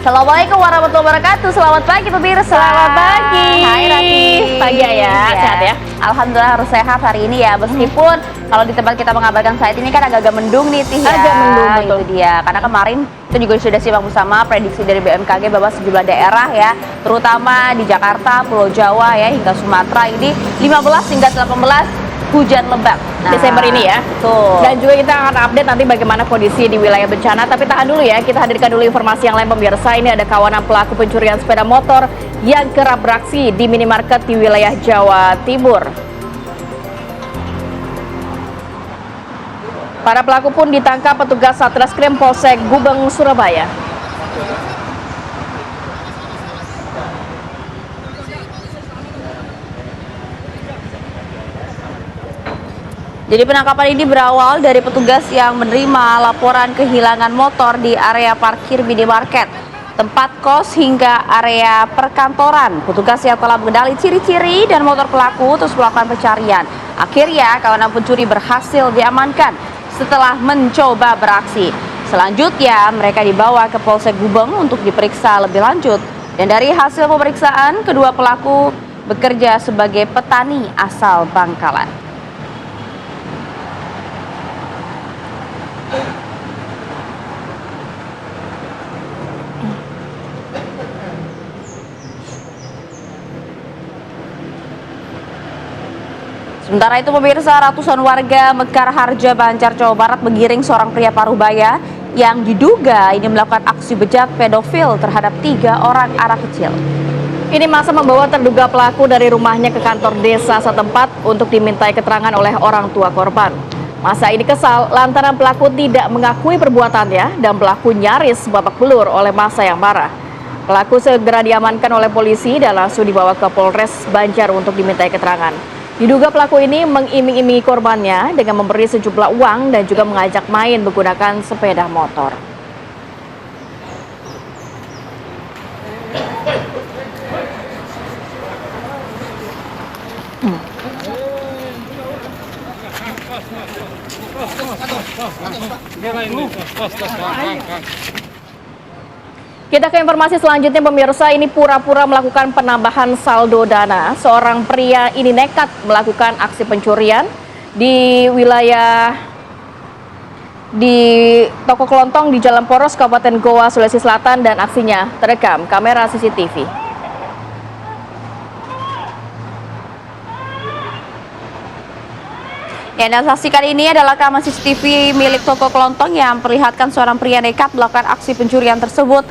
Assalamualaikum warahmatullahi wabarakatuh. Selamat pagi pemirsa. Selamat pagi. Hai Rati. Pagi ya, sehat ya? Alhamdulillah harus sehat hari ini ya. Meskipun kalau di tempat kita mengabarkan saat ini kan agak-agak mendung nih Tih ya. Agak mendung, betul. Itu dia. Karena kemarin itu juga sudah simak bersama prediksi dari BMKG bahwa sejumlah daerah ya, terutama di Jakarta, Pulau Jawa ya hingga Sumatera ini 15 hingga 18 hujan lebat. Desember ini ya. Betul. Dan juga kita akan update nanti bagaimana kondisi di wilayah bencana. Tapi tahan dulu ya, kita hadirkan dulu informasi yang lain pemirsa. Ini ada kawanan pelaku pencurian sepeda motor yang kerap beraksi di minimarket di wilayah Jawa Timur. Para pelaku pun ditangkap petugas Satreskrim Polsek Gubeng, Surabaya. Jadi penangkapan ini berawal dari petugas yang menerima laporan kehilangan motor di area parkir minimarket, tempat kos hingga area perkantoran. Petugas yang telah mengenali ciri-ciri dan motor pelaku terus melakukan pencarian. Akhirnya kawanan pencuri berhasil diamankan setelah mencoba beraksi. Selanjutnya mereka dibawa ke Polsek Gubeng untuk diperiksa lebih lanjut. Dan dari hasil pemeriksaan, kedua pelaku bekerja sebagai petani asal Bangkalan. Sementara itu pemirsa, ratusan warga Mekar Harja, Banjar, Jawa Barat menggiring seorang pria Parubaya yang diduga ini melakukan aksi bejat pedofil terhadap 3 orang anak kecil. Ini masa membawa terduga pelaku dari rumahnya ke kantor desa setempat untuk dimintai keterangan oleh orang tua korban. Masa ini kesal lantaran pelaku tidak mengakui perbuatannya dan pelaku nyaris babak belur oleh masa yang marah. Pelaku segera diamankan oleh polisi dan langsung dibawa ke Polres Banjar untuk dimintai keterangan. Diduga pelaku ini mengiming-imingi korbannya dengan memberi sejumlah uang dan juga mengajak main menggunakan sepeda motor. Kita ke informasi selanjutnya pemirsa, ini pura-pura melakukan penambahan saldo dana. Seorang pria ini nekat melakukan aksi pencurian di wilayah di toko kelontong di Jalan Poros, Kabupaten Goa, Sulawesi Selatan, dan aksinya terekam kamera CCTV. Yang Anda saksikan ini adalah rekaman CCTV milik toko kelontong yang memperlihatkan seorang pria nekat melakukan aksi pencurian tersebut.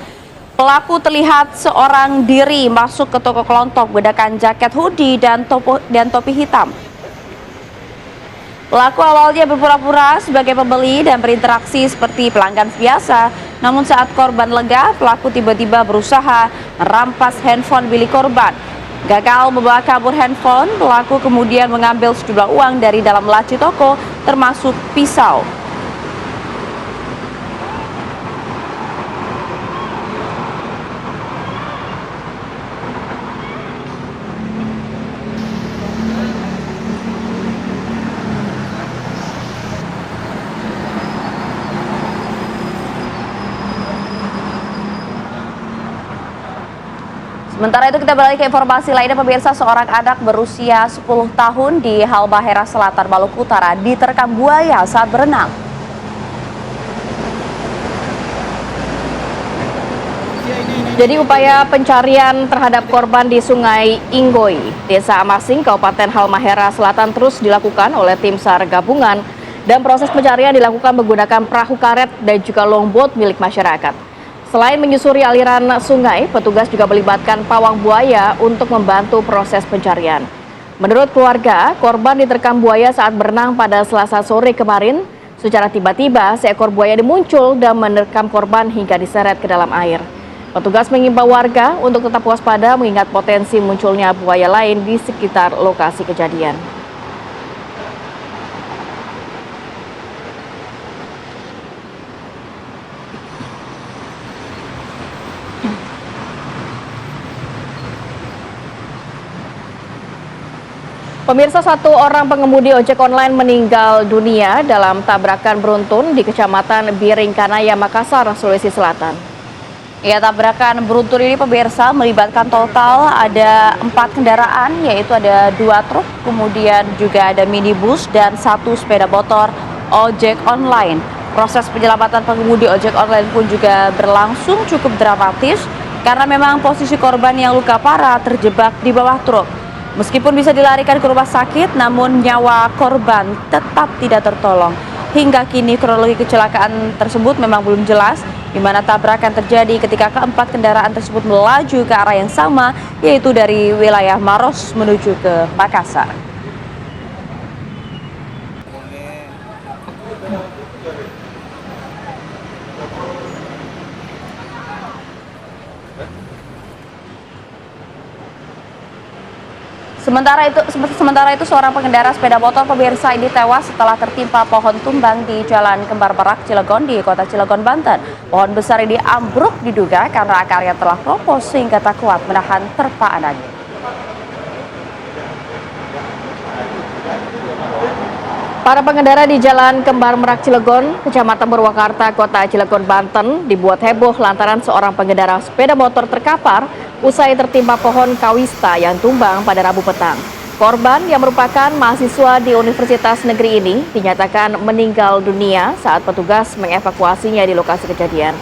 Pelaku terlihat seorang diri masuk ke toko kelontong menggunakan jaket hoodie dan topi hitam. Pelaku awalnya berpura-pura sebagai pembeli dan berinteraksi seperti pelanggan biasa. Namun saat korban lega, pelaku tiba-tiba berusaha merampas handphone milik korban. Gagal membawa kabur handphone, pelaku kemudian mengambil sejumlah uang dari dalam laci toko, termasuk pisau. Sementara itu kita beralih ke informasi lainnya pemirsa, seorang anak berusia 10 tahun di Halmahera Selatan, Maluku Utara diterkam buaya saat berenang. Jadi upaya pencarian terhadap korban di Sungai Inggoi, Desa Amasing, Kabupaten Halmahera Selatan terus dilakukan oleh tim SAR gabungan dan proses pencarian dilakukan menggunakan perahu karet dan juga longboat milik masyarakat. Selain menyusuri aliran sungai, petugas juga melibatkan pawang buaya untuk membantu proses pencarian. Menurut keluarga, korban diterkam buaya saat berenang pada Selasa sore kemarin. Secara tiba-tiba, seekor buaya muncul dan menerkam korban hingga diseret ke dalam air. Petugas mengimbau warga untuk tetap waspada mengingat potensi munculnya buaya lain di sekitar lokasi kejadian. Pemirsa, satu orang pengemudi ojek online meninggal dunia dalam tabrakan beruntun di Kecamatan Biringkanaya, Makassar, Sulawesi Selatan. Ya, tabrakan beruntun ini pemirsa melibatkan total ada 4 kendaraan, yaitu ada 2 truk, kemudian juga ada minibus dan 1 sepeda motor ojek online. Proses penyelamatan pengemudi ojek online pun juga berlangsung cukup dramatis karena memang posisi korban yang luka parah terjebak di bawah truk. Meskipun bisa dilarikan ke rumah sakit, namun nyawa korban tetap tidak tertolong. Hingga kini kronologi kecelakaan tersebut memang belum jelas, di mana tabrakan terjadi ketika keempat kendaraan tersebut melaju ke arah yang sama, yaitu dari wilayah Maros menuju ke Makassar. Sementara itu seorang pengendara sepeda motor pemirsa ini tewas setelah tertimpa pohon tumbang di Jalan Kembar Merak Cilegon di Kota Cilegon, Banten. Pohon besar ini ambruk diduga karena akarnya telah keropos sehingga tak kuat menahan terpaan angin. Para pengendara di Jalan Kembar Merak Cilegon, Kecamatan Purwakarta, Kota Cilegon, Banten dibuat heboh lantaran seorang pengendara sepeda motor terkapar usai tertimpa pohon kawista yang tumbang pada Rabu petang. Korban yang merupakan mahasiswa di Universitas Negeri ini dinyatakan meninggal dunia saat petugas mengevakuasinya di lokasi kejadian.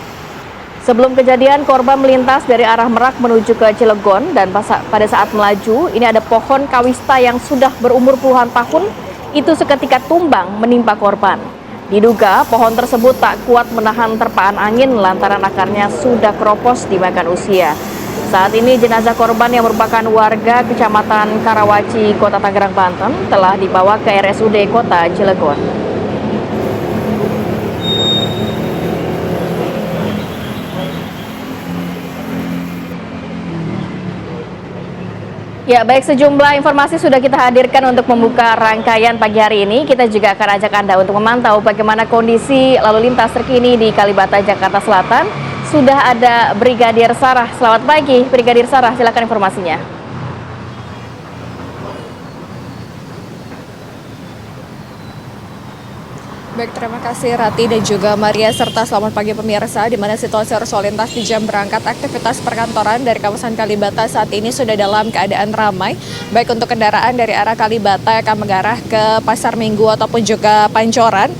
Sebelum kejadian, korban melintas dari arah Merak menuju ke Cilegon dan pada saat melaju, ini ada pohon kawista yang sudah berumur puluhan tahun itu seketika tumbang menimpa korban. Diduga pohon tersebut tak kuat menahan terpaan angin lantaran akarnya sudah keropos dimakan usia. Saat ini jenazah korban yang merupakan warga Kecamatan Karawaci, Kota Tangerang, Banten telah dibawa ke RSUD Kota Cilegon. Ya, baik, sejumlah informasi sudah kita hadirkan untuk membuka rangkaian pagi hari ini. Kita juga akan ajak Anda untuk memantau bagaimana kondisi lalu lintas terkini di Kalibata, Jakarta Selatan. Sudah ada Brigadir Sarah. Selamat pagi, Brigadir Sarah, silakan informasinya. Baik, terima kasih Rati dan juga Maria, serta selamat pagi pemirsa, di mana situasi arus lalu lintas di jam berangkat aktivitas perkantoran dari kawasan Kalibata saat ini sudah dalam keadaan ramai, baik untuk kendaraan dari arah Kalibata yang akan mengarah ke Pasar Minggu ataupun juga Pancoran.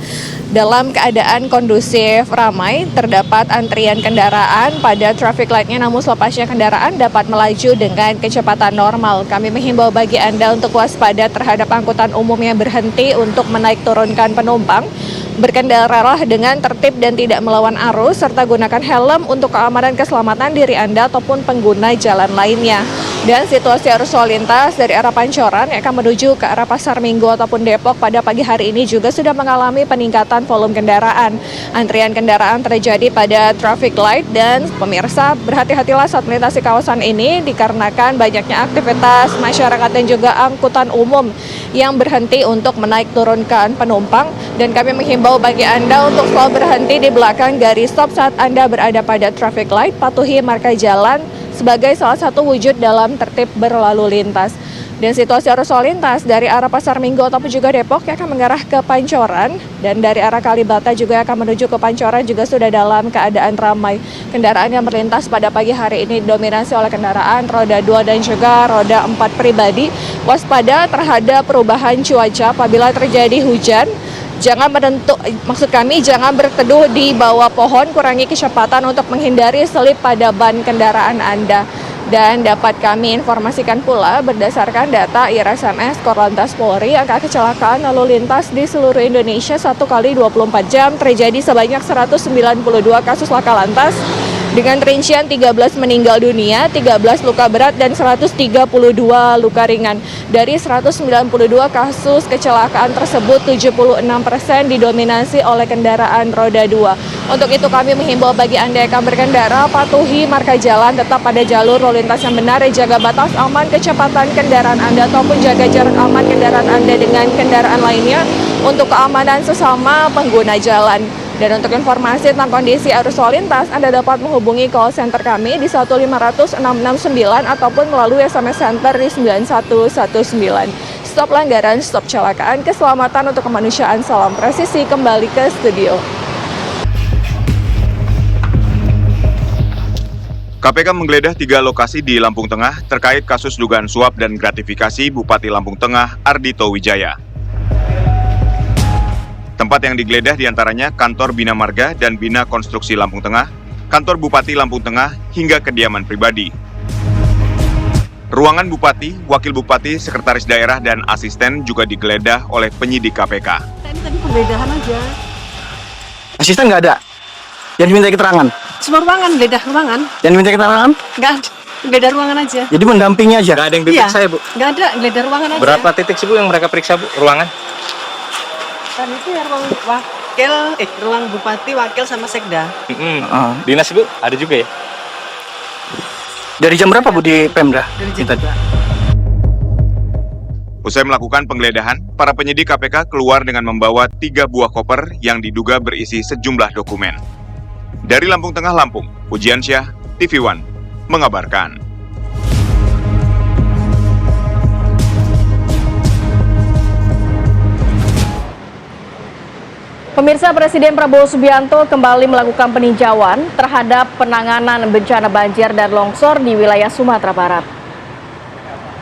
Dalam keadaan kondusif ramai, terdapat antrian kendaraan pada traffic light-nya, namun selepasnya kendaraan dapat melaju dengan kecepatan normal. Kami menghimbau bagi Anda untuk waspada terhadap angkutan umum yang berhenti untuk menaik turunkan penumpang. Berkendaralah dengan tertib dan tidak melawan arus, serta gunakan helm untuk keamanan keselamatan diri Anda ataupun pengguna jalan lainnya. Dan situasi arus lalu lintas dari arah Pancoran yang akan menuju ke arah Pasar Minggu ataupun Depok pada pagi hari ini juga sudah mengalami peningkatan volume kendaraan. Antrian kendaraan terjadi pada traffic light dan pemirsa berhati-hatilah saat melintasi kawasan ini dikarenakan banyaknya aktivitas masyarakat dan juga angkutan umum yang berhenti untuk menaik turunkan penumpang. Dan kami menghimbau bagi Anda untuk selalu berhenti di belakang garis stop saat Anda berada pada traffic light, patuhi marka jalan sebagai salah satu wujud dalam tertib berlalu lintas. Dan situasi arus lalu lintas dari arah Pasar Minggu ataupun juga Depok yang akan mengarah ke Pancoran dan dari arah Kalibata juga akan menuju ke Pancoran juga sudah dalam keadaan ramai. Kendaraan yang melintas pada pagi hari ini didominasi oleh kendaraan roda 2 dan juga roda 4 pribadi. Waspada terhadap perubahan cuaca apabila terjadi hujan. Jangan berteduh di bawah pohon, kurangi kecepatan untuk menghindari selip pada ban kendaraan Anda. Dan dapat kami informasikan pula berdasarkan data IRSMS Korlantas Polri, angka kecelakaan lalu lintas di seluruh Indonesia 1 kali 24 jam terjadi sebanyak 192 kasus laka lantas dengan rincian 13 meninggal dunia, 13 luka berat, dan 132 luka ringan. Dari 192 kasus kecelakaan tersebut, 76% didominasi oleh kendaraan roda 2. Untuk itu kami menghimbau bagi Anda yang akan berkendara, patuhi marka jalan, tetap pada jalur lalu lintas yang benar, jaga batas aman kecepatan kendaraan Anda ataupun jaga jarak aman kendaraan Anda dengan kendaraan lainnya untuk keamanan sesama pengguna jalan. Dan untuk informasi tentang kondisi arus lalu lintas, Anda dapat menghubungi call center kami di 1500669 ataupun melalui SMS center di 9119. Stop pelanggaran, stop kecelakaan, keselamatan untuk kemanusiaan. Salam presisi, kembali ke studio. KPK menggeledah 3 lokasi di Lampung Tengah terkait kasus dugaan suap dan gratifikasi Bupati Lampung Tengah Ardhito Wijaya. Tempat yang digeledah diantaranya kantor Bina Marga dan Bina Konstruksi Lampung Tengah, kantor Bupati Lampung Tengah, hingga kediaman pribadi. Ruangan Bupati, Wakil Bupati, Sekretaris Daerah, dan Asisten juga digeledah oleh penyidik KPK. Tadi penggeledahan aja. Asisten nggak ada? Yang diminta keterangan? Semua ruangan, geledah ruangan. Yang diminta keterangan? Nggak ada. Geledah ruangan aja. Jadi mendampingi aja? Nggak ada yang diperiksa ya, Bu? Nggak ada, geledah ruangan aja. Berapa titik sih, Bu, yang mereka periksa, Bu, ruangan? Dan itu ya ruang bupati, wakil sama sekda. Dinas, Bu, ada juga ya? Dari jam berapa, Bu, di Pemda? Dari jam Tadi. Usai melakukan penggeledahan, para penyidik KPK keluar dengan membawa 3 buah koper yang diduga berisi sejumlah dokumen. Dari Lampung Tengah, Lampung, Pujiansyah, TV One, mengabarkan. Pemirsa, Presiden Prabowo Subianto kembali melakukan peninjauan terhadap penanganan bencana banjir dan longsor di wilayah Sumatera Barat.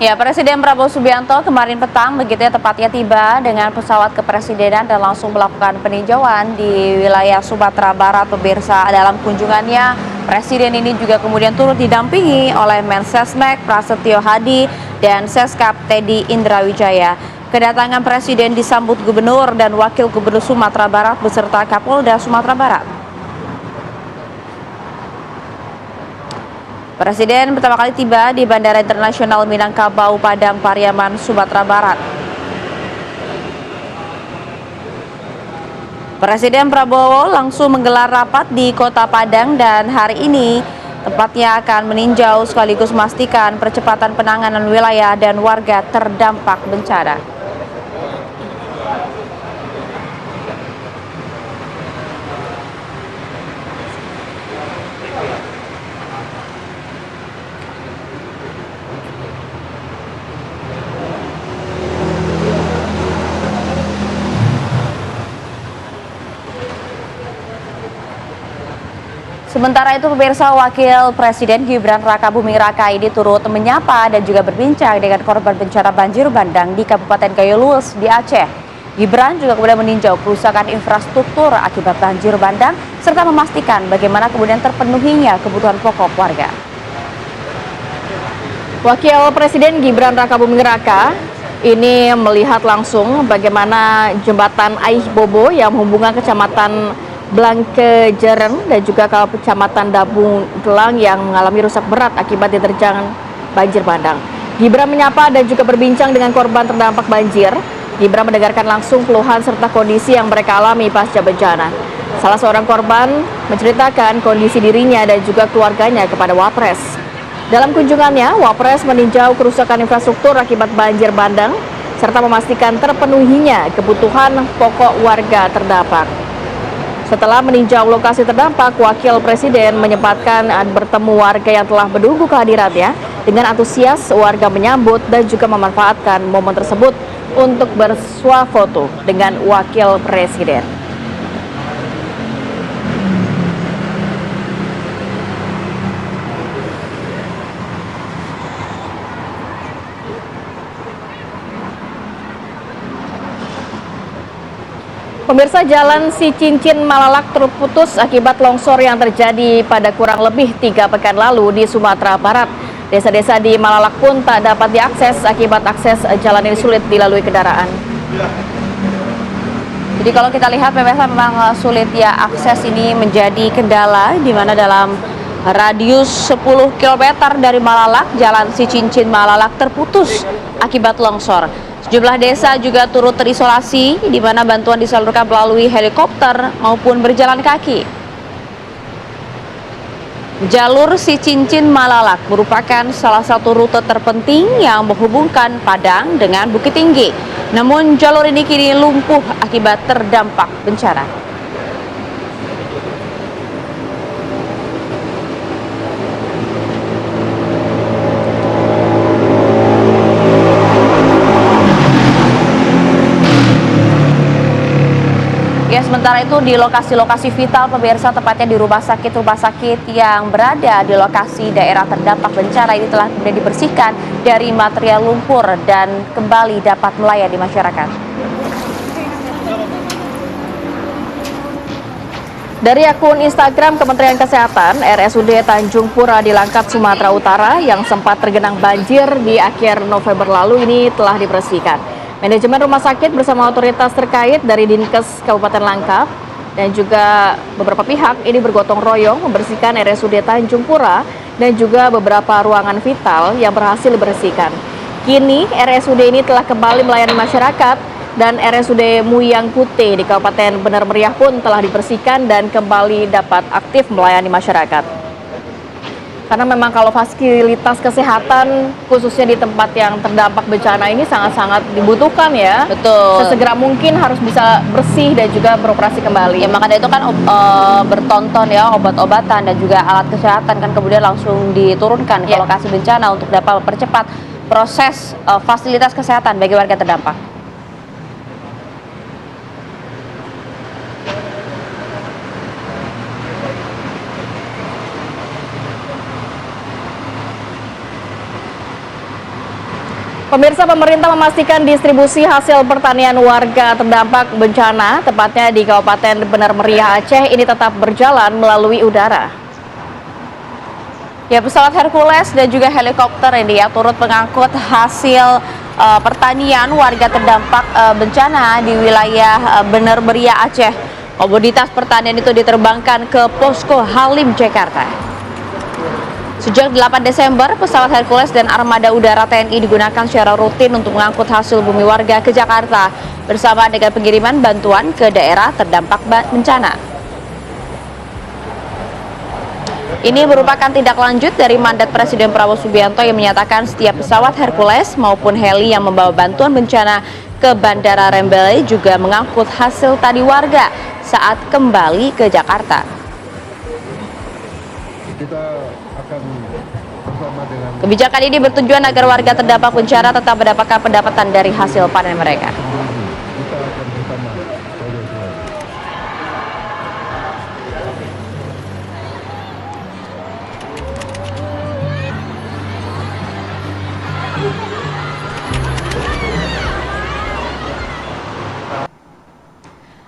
Ya, Presiden Prabowo Subianto kemarin petang begitu ya tepatnya tiba dengan pesawat kepresidenan dan langsung melakukan peninjauan di wilayah Sumatera Barat. Pemirsa, dalam kunjungannya Presiden ini juga kemudian turut didampingi oleh Mensesnek Prasetyo Hadi dan Seskap Teddy Indrawijaya. Kedatangan Presiden disambut Gubernur dan Wakil Gubernur Sumatera Barat beserta Kapolda Sumatera Barat. Presiden pertama kali tiba di Bandara Internasional Minangkabau, Padang, Pariaman, Sumatera Barat. Presiden Prabowo langsung menggelar rapat di Kota Padang dan hari ini tepatnya akan meninjau sekaligus memastikan percepatan penanganan wilayah dan warga terdampak bencana. Sementara itu, pemirsa, Wakil Presiden Gibran Rakabuming Raka ini turut menyapa dan juga berbincang dengan korban bencana banjir bandang di Kabupaten Gayo Lues di Aceh. Gibran juga kemudian meninjau kerusakan infrastruktur akibat banjir bandang serta memastikan bagaimana kemudian terpenuhinya kebutuhan pokok warga. Wakil Presiden Gibran Rakabuming Raka ini melihat langsung bagaimana jembatan Aih Bobo yang menghubungkan Kecamatan Blangke Jereng dan juga ke Kecamatan Dabung Gelang yang mengalami rusak berat akibat diterjang banjir bandang. Gibran menyapa dan juga berbincang dengan korban terdampak banjir. Gibran mendengarkan langsung keluhan serta kondisi yang mereka alami pasca bencana. Salah seorang korban menceritakan kondisi dirinya dan juga keluarganya kepada Wapres. Dalam kunjungannya, Wapres meninjau kerusakan infrastruktur akibat banjir bandang serta memastikan terpenuhinya kebutuhan pokok warga terdampak. Setelah meninjau lokasi terdampak, Wakil Presiden menyempatkan bertemu warga yang telah menunggu kehadirannya. Dengan antusias, warga menyambut dan juga memanfaatkan momen tersebut untuk bersuah foto dengan Wakil Presiden. Pemirsa, jalan Sicincin Malalak terputus akibat longsor yang terjadi pada kurang lebih 3 pekan lalu di Sumatera Barat. Desa-desa di Malalak pun tak dapat diakses akibat akses jalan ini sulit dilalui kendaraan. Jadi kalau kita lihat pemirsa memang sulit ya, akses ini menjadi kendala di mana dalam radius 10 km dari Malalak, jalan Sicincin Malalak terputus akibat longsor. Sejumlah desa juga turut terisolasi di mana bantuan disalurkan melalui helikopter maupun berjalan kaki. Jalur Sicincin Malalak merupakan salah satu rute terpenting yang menghubungkan Padang dengan Bukit Tinggi. Namun jalur ini kini lumpuh akibat terdampak bencana. Ya, Sementara itu di lokasi-lokasi vital pemirsa, tepatnya di rumah sakit yang berada di lokasi daerah terdampak bencana ini telah kemudian dibersihkan dari material lumpur dan kembali dapat melayani masyarakat. Dari akun Instagram Kementerian Kesehatan, RSUD Tanjung Pura di Langkat, Sumatera Utara yang sempat tergenang banjir di akhir November lalu ini telah dibersihkan. Manajemen rumah sakit bersama otoritas terkait dari Dinkes Kabupaten Langkat dan juga beberapa pihak ini bergotong royong membersihkan RSUD Tanjung Pura dan juga beberapa ruangan vital yang berhasil dibersihkan. Kini RSUD ini telah kembali melayani masyarakat dan RSUD Muyang Kute di Kabupaten Bener Meriah pun telah dibersihkan dan kembali dapat aktif melayani masyarakat. Karena memang kalau fasilitas kesehatan khususnya di tempat yang terdampak bencana ini sangat-sangat dibutuhkan ya. Betul. Sesegera mungkin harus bisa bersih dan juga beroperasi kembali. Ya makanya itu kan bertonton ya obat-obatan dan juga alat kesehatan kan kemudian langsung diturunkan ke lokasi bencana untuk dapat mempercepat proses fasilitas kesehatan bagi warga terdampak. Pemirsa, pemerintah memastikan distribusi hasil pertanian warga terdampak bencana, tepatnya di Kabupaten Bener Meriah Aceh, ini tetap berjalan melalui udara. Ya, pesawat Hercules dan juga helikopter ini ya turut mengangkut hasil pertanian warga terdampak bencana di wilayah Bener Meriah Aceh. Komoditas pertanian itu diterbangkan ke Posko Halim, Jakarta. Sejak 8 Desember, pesawat Hercules dan armada udara TNI digunakan secara rutin untuk mengangkut hasil bumi warga ke Jakarta bersama dengan pengiriman bantuan ke daerah terdampak bencana. Ini merupakan tindak lanjut dari mandat Presiden Prabowo Subianto yang menyatakan setiap pesawat Hercules maupun heli yang membawa bantuan bencana ke Bandara Rembele juga mengangkut hasil tani warga saat kembali ke Jakarta. Kebijakan ini bertujuan agar warga terdampak bencana tetap mendapatkan pendapatan dari hasil panen mereka.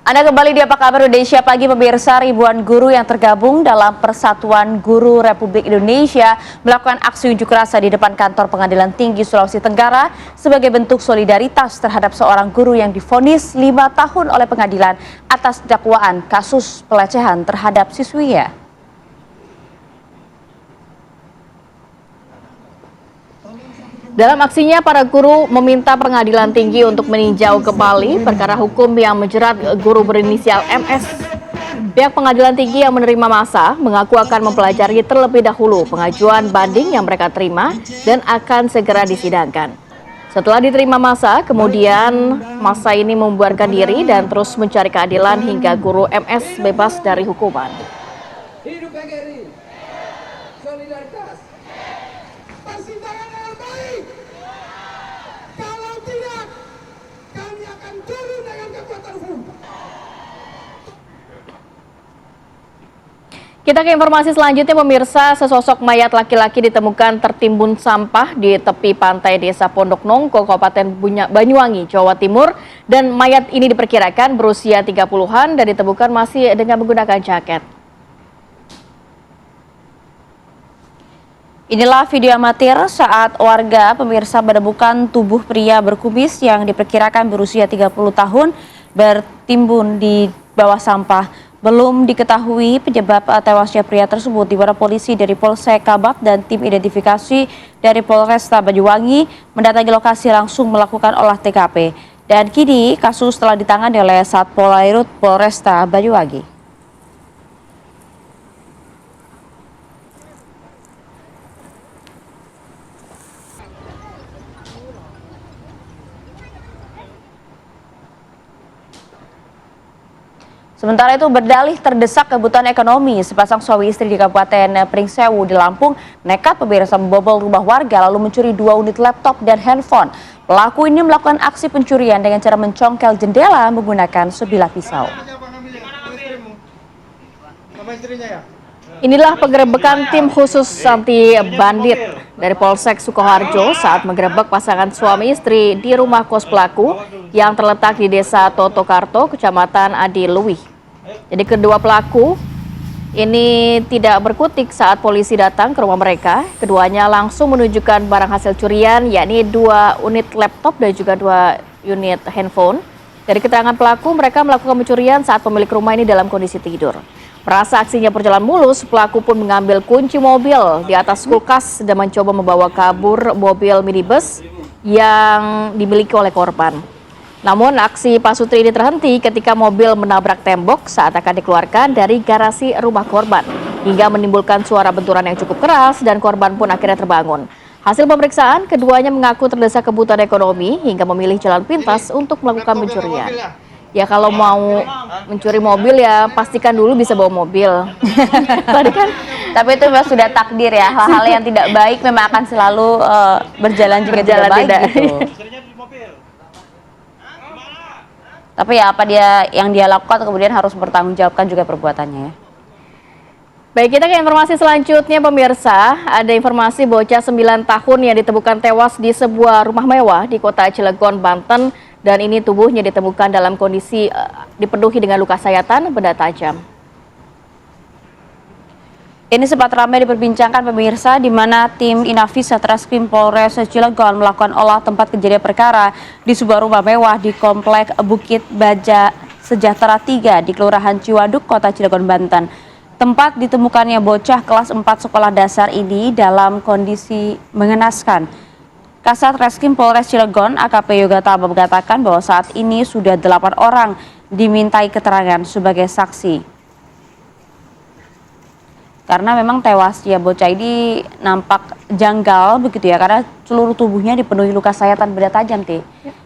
Anda kembali di Apa Kabar Indonesia Pagi, pemirsa. Ribuan guru yang tergabung dalam Persatuan Guru Republik Indonesia melakukan aksi unjuk rasa di depan kantor Pengadilan Tinggi Sulawesi Tenggara sebagai bentuk solidaritas terhadap seorang guru yang divonis 5 tahun oleh pengadilan atas dakwaan kasus pelecehan terhadap siswinya. Dalam aksinya, para guru meminta pengadilan tinggi untuk meninjau kembali perkara hukum yang menjerat guru berinisial MS. Pihak pengadilan tinggi yang menerima massa mengaku akan mempelajari terlebih dahulu pengajuan banding yang mereka terima dan akan segera disidangkan. Setelah diterima massa, kemudian massa ini membubarkan diri dan terus mencari keadilan hingga guru MS bebas dari hukuman. Hidup PGRI, solidaritas, persidangan dengan baik. Kalau tidak, kami akan turun dengan kekuatan hukum. Kita ke informasi selanjutnya, pemirsa. Sesosok mayat laki-laki ditemukan tertimbun sampah di tepi pantai Desa Pondok Nongko, Kabupaten Banyuwangi, Jawa Timur. Dan mayat ini diperkirakan berusia 30-an dan ditemukan masih dengan menggunakan jaket. Inilah video amatir saat warga pemirsa menemukan tubuh pria berkumis yang diperkirakan berusia 30 tahun bertimbun di bawah sampah. Belum diketahui penyebab tewasnya pria tersebut, di mana polisi dari Polsek Kabak dan tim identifikasi dari Polresta Banyuwangi mendatangi lokasi langsung melakukan olah TKP. Dan kini kasus telah ditangani oleh Satpol Airut Polresta Banyuwangi. Sementara itu, berdalih terdesak kebutuhan ekonomi, sepasang suami istri di Kabupaten Pringsewu di Lampung nekat pemirsa membobol rumah warga lalu mencuri 2 unit laptop dan handphone. Pelaku ini melakukan aksi pencurian dengan cara mencongkel jendela menggunakan sebilah pisau. Inilah penggerebekan tim khusus anti bandit dari Polsek Sukoharjo saat menggerebek pasangan suami istri di rumah kos pelaku yang terletak di Desa Totokarto, Kecamatan Adiluwih. Jadi kedua pelaku ini tidak berkutik saat polisi datang ke rumah mereka. Keduanya langsung menunjukkan barang hasil curian, yakni 2 unit laptop dan juga 2 unit handphone. Dari keterangan pelaku, mereka melakukan pencurian saat pemilik rumah ini dalam kondisi tidur. Merasa aksinya berjalan mulus, pelaku pun mengambil kunci mobil di atas kulkas dan mencoba membawa kabur mobil minibus yang dimiliki oleh korban. Namun aksi Pak Sutri ini terhenti ketika mobil menabrak tembok saat akan dikeluarkan dari garasi rumah korban, hingga menimbulkan suara benturan yang cukup keras dan korban pun akhirnya terbangun. Hasil pemeriksaan, keduanya mengaku terdesak kebutuhan ekonomi hingga memilih jalan pintas untuk melakukan pencurian. Ya kalau mau mencuri mobil ya pastikan dulu bisa bawa mobil. Tadi kan. Tapi itu memang sudah takdir ya, hal-hal yang tidak baik memang akan selalu berjalan juga tidak baik gitu. Tapi ya apa yang dia lakukan kemudian harus bertanggungjawabkan juga perbuatannya ya. Baik, kita ke informasi selanjutnya pemirsa. Ada informasi bocah 9 tahun yang ditemukan tewas di sebuah rumah mewah di kota Cilegon, Banten. Dan ini tubuhnya ditemukan dalam kondisi dipenuhi dengan luka sayatan benda tajam. Ini sempat ramai diperbincangkan pemirsa, di mana tim Inafis Satreskrim Polres Cilegon melakukan olah tempat kejadian perkara di sebuah rumah mewah di Komplek Bukit Baja Sejahtera 3 di Kelurahan Ciwaduk, Kota Cilegon, Banten. Tempat ditemukannya bocah kelas 4 sekolah dasar ini dalam kondisi mengenaskan. Kasat Reskrim Polres Cilegon AKP Yoga Tama mengatakan bahwa saat ini sudah 8 orang dimintai keterangan sebagai saksi. Karena memang tewasnya bocah ini nampak janggal begitu ya, karena seluruh tubuhnya dipenuhi luka sayatan benda tajam, Ti.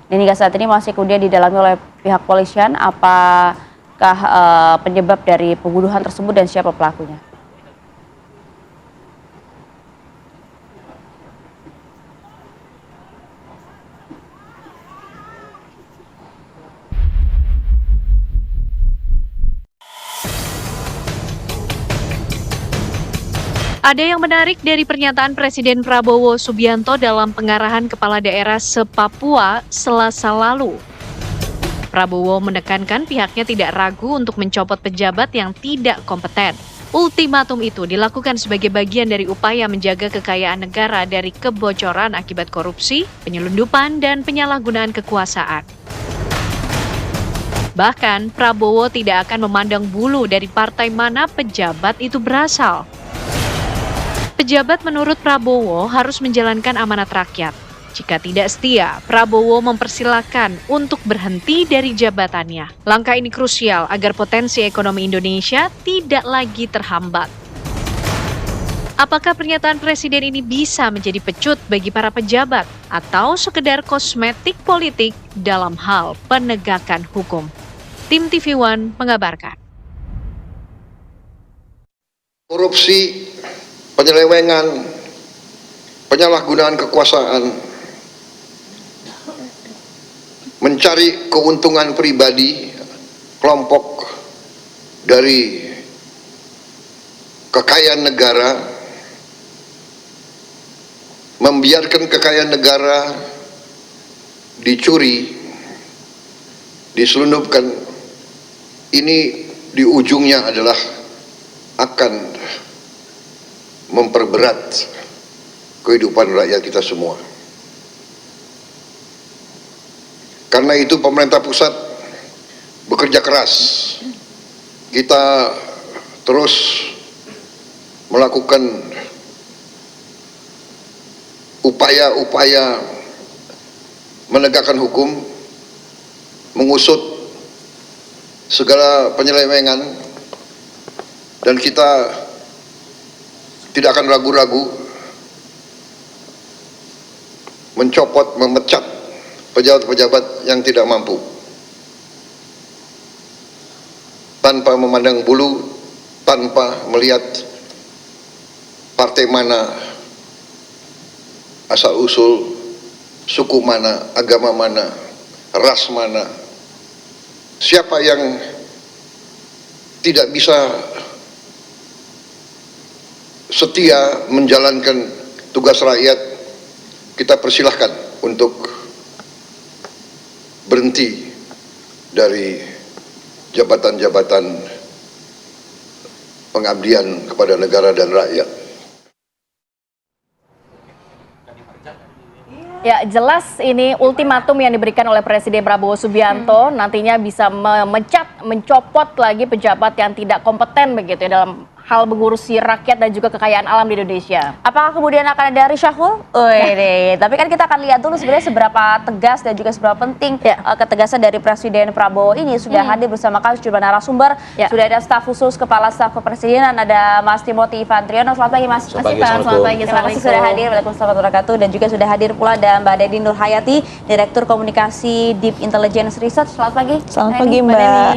Dan hingga saat ini masih kemudian didalami oleh pihak polisian apakah penyebab dari pembunuhan tersebut dan siapa pelakunya. Ada yang menarik dari pernyataan Presiden Prabowo Subianto dalam pengarahan kepala daerah se-Papua Selasa lalu. Prabowo menekankan pihaknya tidak ragu untuk mencopot pejabat yang tidak kompeten. Ultimatum itu dilakukan sebagai bagian dari upaya menjaga kekayaan negara dari kebocoran akibat korupsi, penyelundupan, dan penyalahgunaan kekuasaan. Bahkan, Prabowo tidak akan memandang bulu dari partai mana pejabat itu berasal. Pejabat menurut Prabowo harus menjalankan amanat rakyat. Jika tidak setia, Prabowo mempersilahkan untuk berhenti dari jabatannya. Langkah ini krusial agar potensi ekonomi Indonesia tidak lagi terhambat. Apakah pernyataan Presiden ini bisa menjadi pecut bagi para pejabat atau sekedar kosmetik politik dalam hal penegakan hukum? Tim TV One mengabarkan. Korupsi, penyelewengan, penyalahgunaan kekuasaan, mencari keuntungan pribadi kelompok dari kekayaan negara, membiarkan kekayaan negara dicuri, diselundupkan, ini di ujungnya adalah akan memperberat kehidupan rakyat kita semua. Karena itu pemerintah pusat bekerja keras. Kita terus melakukan upaya-upaya menegakkan hukum, mengusut segala penyelewengan, dan kita tidak akan ragu-ragu mencopot, memecat pejabat-pejabat yang tidak mampu tanpa memandang bulu, tanpa melihat partai mana, asal-usul, suku mana, agama mana, ras mana. Siapa yang tidak bisa setia menjalankan tugas rakyat, kita persilahkan untuk berhenti dari jabatan-jabatan pengabdian kepada negara dan rakyat. Ya, jelas ini ultimatum yang diberikan oleh Presiden Prabowo Subianto nantinya bisa memecat, mencopot lagi pejabat yang tidak kompeten begitu ya dalam hal mengurusi rakyat dan juga kekayaan alam di Indonesia. Apakah kemudian akan ada reshuffle? Tapi kan kita akan lihat dulu sebenarnya seberapa tegas dan juga seberapa penting ketegasan dari Presiden Prabowo ini. Sudah hadir bersama kami sejumlah narasumber, sudah ada staf khusus Kepala Staf Kepresidenan, ada Mas Timothy Ivan Triyono. Selamat pagi Mas. Selamat pagi. Terima kasih sudah hadir. Waalaikumsalam warahmatullahi wabarakatuh. Dan juga sudah hadir pula ada Mbak Deni Nurhayati, Direktur Komunikasi Deep Intelligence Research. Selamat pagi. Selamat pagi Mbak.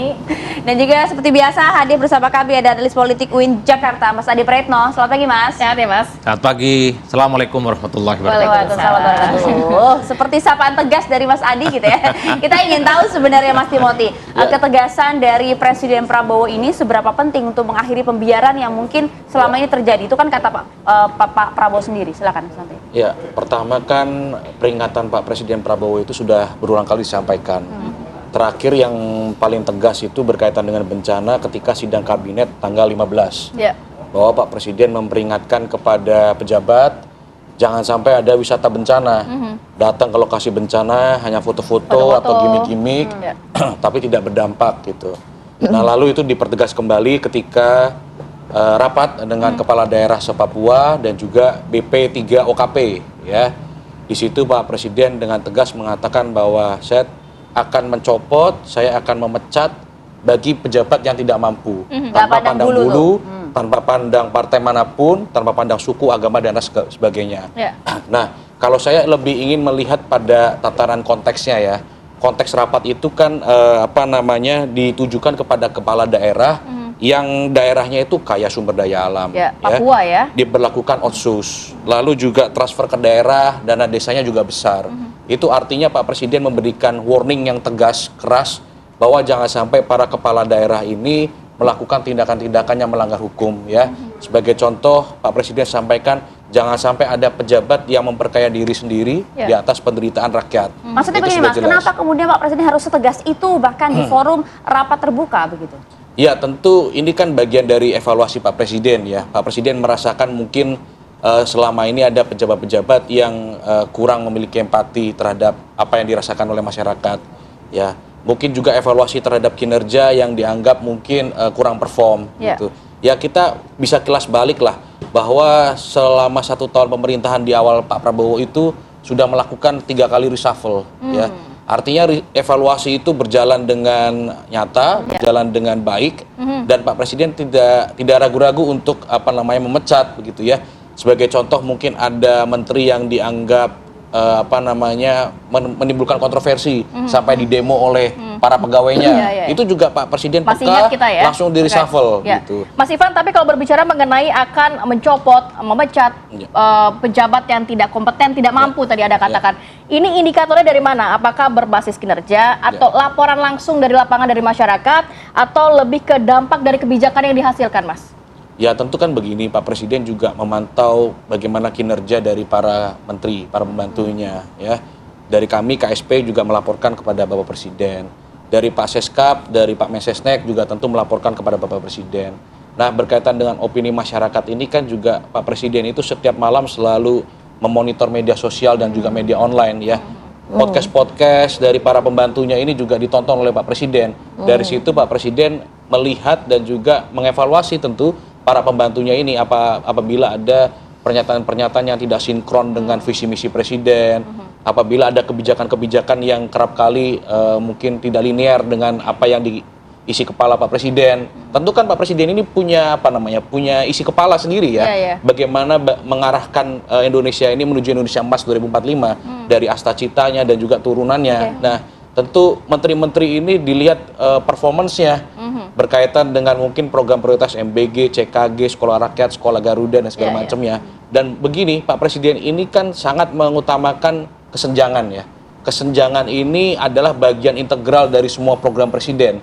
Dan juga seperti biasa hadir bersama kami ada analis politik UIN Jakarta, Mas Adi Praetno. Selamat pagi Mas. Sehat ya Mas. Selamat pagi. Assalamualaikum warahmatullahi wabarakatuh. Waalaikumsalam warahmatullahi wabarakatuh. Seperti sapaan tegas dari Mas Adi gitu ya. Kita ingin tahu sebenarnya Mas Timothy, ketegasan dari Presiden Prabowo ini seberapa penting untuk mengakhiri pembiaran yang mungkin selama ini terjadi. Itu kan kata Pak Prabowo sendiri. Silakan santai. Ya, pertama kan peringatan Pak Presiden Prabowo itu sudah berulang kali disampaikan. Terakhir yang paling tegas itu berkaitan dengan bencana ketika sidang kabinet tanggal 15. Bahwa Pak Presiden memperingatkan kepada pejabat jangan sampai ada wisata bencana. Datang ke lokasi bencana hanya foto-foto atau gimmick-gimmick tapi tidak berdampak gitu. Nah, lalu itu dipertegas kembali ketika rapat dengan kepala daerah se-Papua dan juga BP 3 OKP ya. Di situ Pak Presiden dengan tegas mengatakan bahwa saya akan mencopot, saya akan memecat bagi pejabat yang tidak mampu, tanpa pandang bulu, tanpa pandang partai manapun, tanpa pandang suku, agama dan sebagainya. Nah, kalau saya lebih ingin melihat pada tataran konteksnya ya. Konteks rapat itu kan ditujukan kepada kepala daerah yang daerahnya itu kaya sumber daya alam. Papua ya. Diberlakukan otsus, lalu juga transfer ke daerah, dana desanya juga besar. Itu artinya Pak Presiden memberikan warning yang tegas, keras, bahwa jangan sampai para kepala daerah ini melakukan tindakan-tindakan yang melanggar hukum ya. Sebagai contoh, Pak Presiden sampaikan jangan sampai ada pejabat yang memperkaya diri sendiri di atas penderitaan rakyat. Maksudnya begini Mas, kenapa kemudian Pak Presiden harus setegas itu bahkan di forum rapat terbuka begitu? Ya, tentu ini kan bagian dari evaluasi Pak Presiden ya. Pak Presiden merasakan mungkin selama ini ada pejabat-pejabat yang kurang memiliki empati terhadap apa yang dirasakan oleh masyarakat ya. Mungkin juga evaluasi terhadap kinerja yang dianggap mungkin kurang perform gitu. Ya, kita bisa kilas balik lah bahwa selama 1 tahun pemerintahan di awal Pak Prabowo itu sudah melakukan 3 kali reshuffle ya. Artinya evaluasi itu berjalan dengan nyata, berjalan dengan baik, dan Pak Presiden tidak ragu-ragu untuk memecat begitu ya. Sebagai contoh mungkin ada menteri yang dianggap menimbulkan kontroversi sampai didemo oleh para pegawainya. Itu juga Pak Presiden peka langsung di reshuffle gitu. Mas Ivan, tapi kalau berbicara mengenai akan mencopot, memecat pejabat yang tidak kompeten, tidak mampu tadi ada katakan. Ini indikatornya dari mana? Apakah berbasis kinerja atau laporan langsung dari lapangan dari masyarakat atau lebih ke dampak dari kebijakan yang dihasilkan, Mas? Ya, tentu kan begini, Pak Presiden juga memantau bagaimana kinerja dari para menteri, para pembantunya ya. Dari kami KSP juga melaporkan kepada Bapak Presiden. Dari Pak Seskap, dari Pak Mensesnek juga tentu melaporkan kepada Bapak Presiden. Nah, berkaitan dengan opini masyarakat ini kan juga Pak Presiden itu setiap malam selalu memonitor media sosial dan juga media online ya. Podcast-podcast dari para pembantunya ini juga ditonton oleh Pak Presiden. Dari situ Pak Presiden melihat dan juga mengevaluasi tentu para pembantunya ini apabila ada pernyataan-pernyataan yang tidak sinkron dengan visi misi Presiden, apabila ada kebijakan-kebijakan yang kerap kali mungkin tidak linear dengan apa yang diisi kepala Pak Presiden. Tentu kan Pak Presiden ini punya punya isi kepala sendiri ya. Bagaimana mengarahkan Indonesia ini menuju Indonesia Emas 2045 dari asta citanya dan juga turunannya. Nah, tentu menteri-menteri ini dilihat performance-nya berkaitan dengan mungkin program prioritas MBG, CKG, Sekolah Rakyat, Sekolah Garuda dan segala macamnya. Dan begini, Pak Presiden ini kan sangat mengutamakan kesenjangan ya. Kesenjangan ini adalah bagian integral dari semua program Presiden.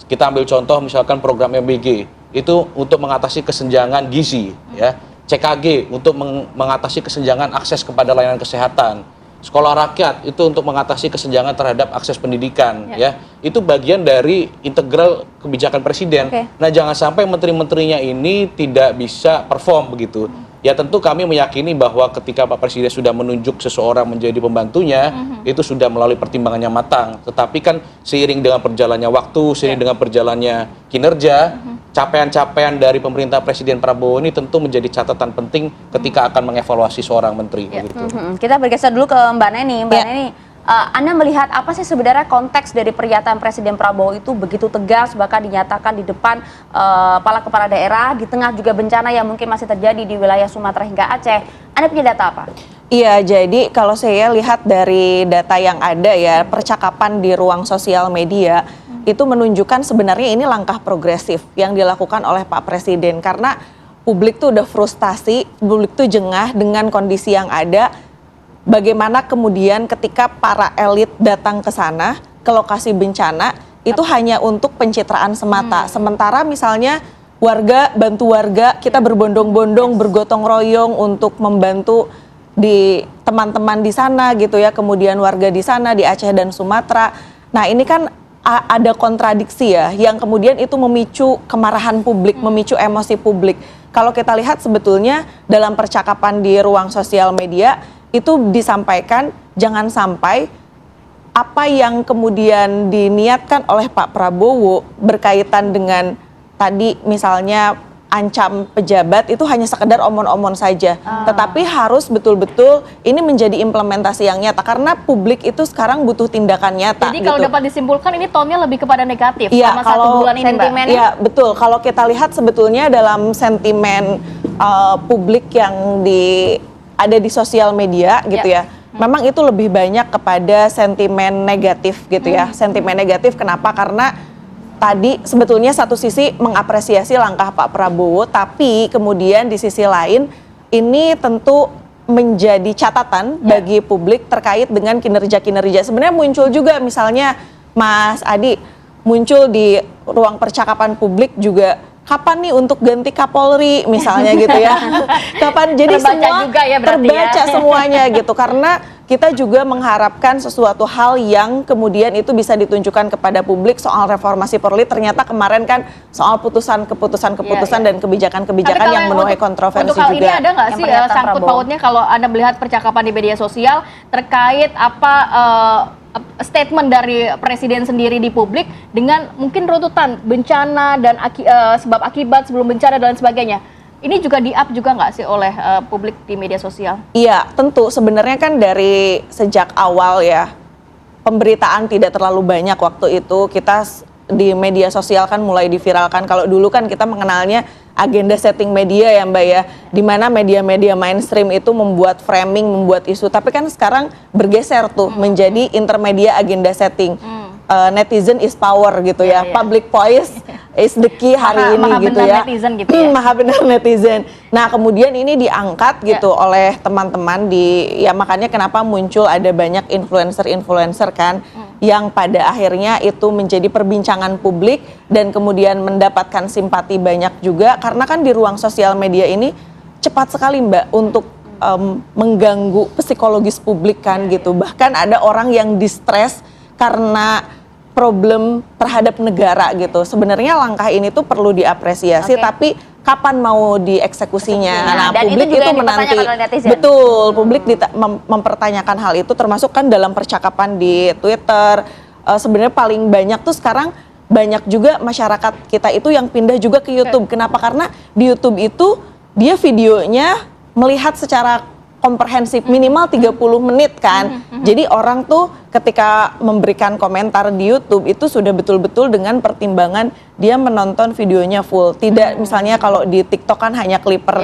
Kita ambil contoh misalkan program MBG itu untuk mengatasi kesenjangan gizi ya. CKG untuk mengatasi kesenjangan akses kepada layanan kesehatan, sekolah rakyat itu untuk mengatasi kesenjangan terhadap akses pendidikan, ya itu bagian dari integral kebijakan presiden. Nah, jangan sampai menteri-menterinya ini tidak bisa perform begitu. Ya tentu kami meyakini bahwa ketika Pak Presiden sudah menunjuk seseorang menjadi pembantunya, itu sudah melalui pertimbangannya matang. Tetapi kan seiring dengan berjalannya waktu, seiring dengan berjalannya kinerja, capaian-capaian dari pemerintah Presiden Prabowo ini tentu menjadi catatan penting ketika akan mengevaluasi seorang menteri. Begitu. Kita bergeser dulu ke Mbak Neni. Mbak Neni, Anda melihat apa sih sebenarnya konteks dari pernyataan Presiden Prabowo itu begitu tegas, bahkan dinyatakan di depan para kepala daerah, di tengah juga bencana yang mungkin masih terjadi di wilayah Sumatera hingga Aceh. Anda punya data apa? Iya, jadi kalau saya lihat dari data yang ada ya, percakapan di ruang sosial media itu menunjukkan sebenarnya ini langkah progresif yang dilakukan oleh Pak Presiden. Karena publik tuh udah frustasi, publik tuh jengah dengan kondisi yang ada. Bagaimana kemudian ketika para elit datang ke sana, ke lokasi bencana, itu hanya untuk pencitraan semata. Sementara misalnya warga, bantu warga, kita berbondong-bondong, bergotong royong untuk membantu di teman-teman di sana gitu ya, kemudian warga di sana, di Aceh dan Sumatera. Nah ini kan ada kontradiksi ya, yang kemudian itu memicu kemarahan publik, memicu emosi publik. Kalau kita lihat sebetulnya dalam percakapan di ruang sosial media, itu disampaikan jangan sampai apa yang kemudian diniatkan oleh Pak Prabowo berkaitan dengan tadi misalnya ancam pejabat itu hanya sekedar omon-omon saja. Tetapi harus betul-betul ini menjadi implementasi yang nyata karena publik itu sekarang butuh tindakan nyata. Jadi kalau dapat disimpulkan ini tone-nya lebih kepada negatif ya, selama satu bulan ini, Mbak. Iya, betul. Kalau kita lihat sebetulnya dalam sentimen publik yang ada di sosial media gitu ya. Memang itu lebih banyak kepada sentimen negatif gitu ya. Sentimen negatif kenapa? Karena tadi sebetulnya satu sisi mengapresiasi langkah Pak Prabowo, tapi kemudian di sisi lain ini tentu menjadi catatan bagi publik terkait dengan kinerja-kinerja. Sebenarnya muncul juga misalnya Mas Adi, muncul di ruang percakapan publik juga kapan nih untuk ganti Kapolri misalnya gitu ya. Kapan jadi terbaca semua juga ya terbaca semuanya gitu karena kita juga mengharapkan sesuatu hal yang kemudian itu bisa ditunjukkan kepada publik soal reformasi Polri. Ternyata kemarin kan soal keputusan dan kebijakan-kebijakan yang menuai kontroversi untuk hal juga. Ini ada nggak sih sangkut pautnya kalau Anda melihat percakapan di media sosial terkait apa statement dari Presiden sendiri di publik dengan mungkin runtutan bencana dan sebab akibat sebelum bencana dan sebagainya. Ini juga di-up juga nggak sih oleh publik di media sosial? Iya, tentu. Sebenarnya kan dari sejak awal ya, pemberitaan tidak terlalu banyak waktu itu. Kita di media sosial kan mulai diviralkan. Kalau dulu kan kita mengenalnya agenda setting media ya Mbak ya, di mana media-media mainstream itu membuat framing, membuat isu. Tapi kan sekarang bergeser tuh menjadi intermedia agenda setting. Netizen is power gitu ya. Public voice is the key hari ini gitu ya. Netizen gitu ya. Maha benar netizen. Nah kemudian ini diangkat gitu oleh teman-teman ya makanya kenapa muncul ada banyak influencer kan yang pada akhirnya itu menjadi perbincangan publik dan kemudian mendapatkan simpati banyak juga karena kan di ruang sosial media ini cepat sekali Mbak untuk mengganggu psikologis publik kan gitu. Bahkan ada orang yang distress karena problem terhadap negara gitu. Sebenarnya langkah ini tuh perlu diapresiasi, tapi kapan mau dieksekusinya? Nah, dan publik itu menanti. Betul, publik mempertanyakan hal itu, termasuk kan dalam percakapan di Twitter. Sebenarnya paling banyak tuh sekarang banyak juga masyarakat kita itu yang pindah juga ke YouTube. Kenapa? Karena di YouTube itu dia videonya melihat secara komprehensif minimal 30 menit kan. Jadi orang tuh ketika memberikan komentar di YouTube itu sudah betul-betul dengan pertimbangan dia menonton videonya full. Tidak misalnya kalau di TikTok kan hanya klipper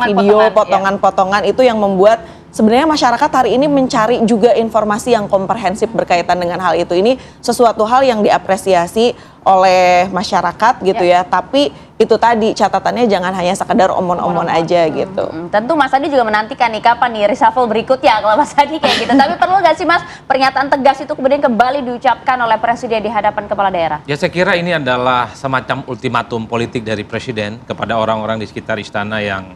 video, potongan-potongan itu yang membuat sebenarnya masyarakat hari ini mencari juga informasi yang komprehensif berkaitan dengan hal itu. Ini sesuatu hal yang diapresiasi oleh masyarakat gitu ya. Tapi itu tadi catatannya jangan hanya sekedar omon-omon aja gitu. Tentu Mas Adi juga menantikan nih kapan nih reshuffle berikutnya kalau Mas Adi kayak gitu. Tapi perlu nggak sih Mas pernyataan tegas itu kemudian kembali diucapkan oleh Presiden di hadapan kepala daerah? Ya saya kira ini adalah semacam ultimatum politik dari Presiden kepada orang-orang di sekitar istana yang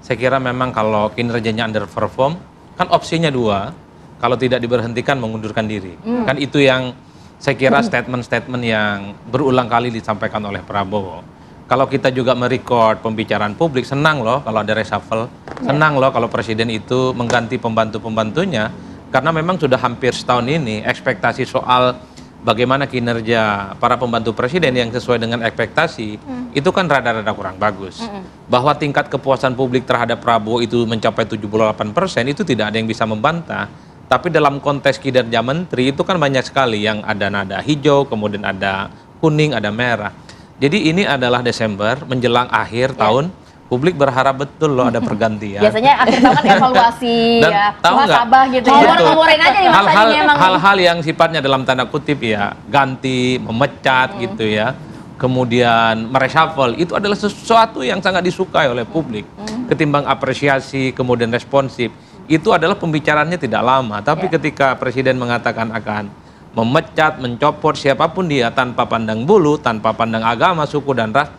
saya kira memang kalau kinerjanya underperform, kan opsinya dua, kalau tidak diberhentikan mengundurkan diri. Kan itu yang saya kira statement-statement yang berulang kali disampaikan oleh Prabowo. Kalau kita juga merecord pembicaraan publik, senang loh kalau ada reshuffle, senang loh kalau presiden itu mengganti pembantu-pembantunya, karena memang sudah hampir setahun ini ekspektasi soal bagaimana kinerja para pembantu presiden yang sesuai dengan ekspektasi itu kan rada-rada kurang bagus. Bahwa tingkat kepuasan publik terhadap Prabowo itu mencapai 78%, itu tidak ada yang bisa membantah. Tapi dalam konteks kinerja menteri itu kan banyak sekali yang ada nada hijau, kemudian ada kuning, ada merah. Jadi ini adalah Desember menjelang akhir tahun, publik berharap betul loh ada pergantian. Biasanya akhir tahun kan evaluasi, Dan ya, tahu nggak? muhasabah gitu. Ngomong-ngomongin aja di masa ini emang. Hal-hal yang sifatnya dalam tanda kutip ya, ganti, memecat gitu ya, kemudian mereshuffle, itu adalah sesuatu yang sangat disukai oleh publik. Ketimbang apresiasi, kemudian responsif, itu adalah pembicaraannya tidak lama. Tapi ketika presiden mengatakan akan memecat, mencopot siapapun dia tanpa pandang bulu, tanpa pandang agama, suku dan ras,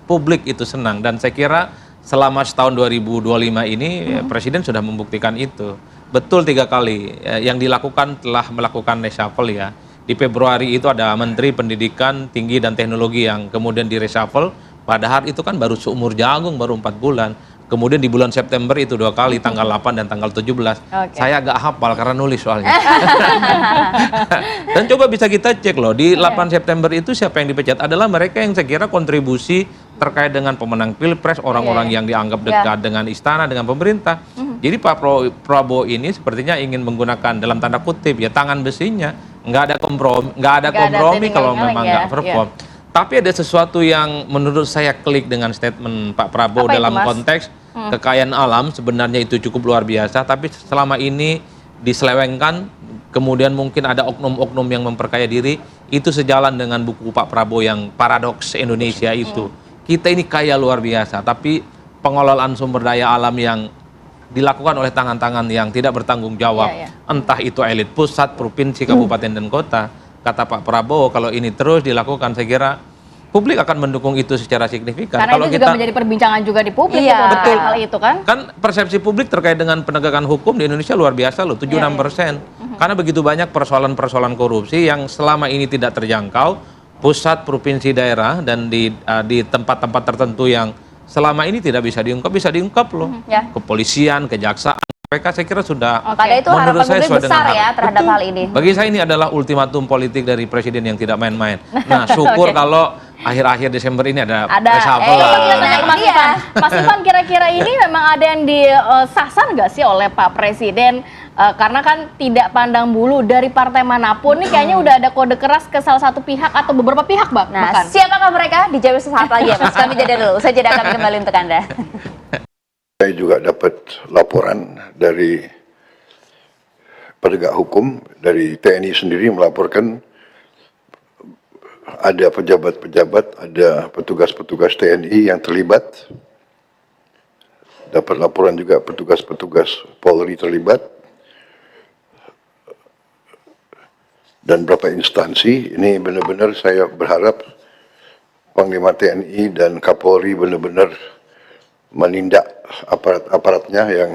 publik itu senang. Dan saya kira selama setahun 2025 ini presiden sudah membuktikan itu. Betul 3 kali yang dilakukan telah melakukan reshuffle ya. Di Februari itu ada Menteri Pendidikan Tinggi dan Teknologi yang kemudian di reshuffle, padahal itu kan baru seumur jagung, baru 4 bulan. Kemudian di bulan September itu 2 kali, tanggal 8 dan tanggal 17. Saya agak hafal karena nulis soalnya. Dan coba bisa kita cek loh, di 8 September itu siapa yang dipecat adalah mereka yang saya kira kontribusi terkait dengan pemenang Pilpres, orang-orang yang dianggap dekat dengan istana, dengan pemerintah. Jadi Pak Prabowo ini sepertinya ingin menggunakan dalam tanda kutip ya tangan besinya, nggak ada kompromi kalau memang nggak perform. Tapi ada sesuatu yang menurut saya klik dengan statement Pak Prabowo dalam konteks kekayaan alam, sebenarnya itu cukup luar biasa, tapi selama ini diselewengkan, kemudian mungkin ada oknum-oknum yang memperkaya diri, itu sejalan dengan buku Pak Prabowo yang Paradoks Indonesia itu. Kita ini kaya luar biasa, tapi pengelolaan sumber daya alam yang dilakukan oleh tangan-tangan yang tidak bertanggung jawab, entah itu elit pusat, provinsi, kabupaten, dan kota. Kata Pak Prabowo, kalau ini terus dilakukan, saya kira publik akan mendukung itu secara signifikan. Karena kalau itu juga menjadi perbincangan juga di publik, betul. hal itu kan. Kan persepsi publik terkait dengan penegakan hukum di Indonesia luar biasa loh, 76%. Karena begitu banyak persoalan-persoalan korupsi yang selama ini tidak terjangkau, pusat, provinsi, daerah, dan di tempat-tempat tertentu yang selama ini tidak bisa diungkap loh. Kepolisian, kejaksaan, mereka saya kira sudah Pada itu harapan publik besar ya terhadap hal ini. Bagi saya ini adalah ultimatum politik dari presiden yang tidak main-main. Nah, syukur kalau akhir-akhir Desember ini ada reshuffle. Mas Ivan, kira-kira ini memang ada yang disasar nggak sih oleh Pak Presiden? Karena kan tidak pandang bulu dari partai manapun, nih kayaknya udah ada kode keras ke salah satu pihak atau beberapa pihak, Bang. Nah, siapakah mereka? Dijawab sesaat lagi ya, Mas. Kami jeda dulu. Saya jeda akan kembali untuk Anda. Saya juga dapat laporan dari penegak hukum, dari TNI sendiri melaporkan ada pejabat-pejabat, ada petugas-petugas TNI yang terlibat. Dapat laporan juga petugas-petugas Polri terlibat. Dan beberapa instansi, ini benar-benar saya berharap Panglima TNI dan Kapolri benar-benar menindak aparat-aparatnya yang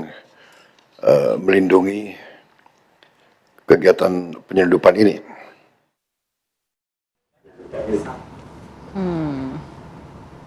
melindungi kegiatan penyelundupan ini.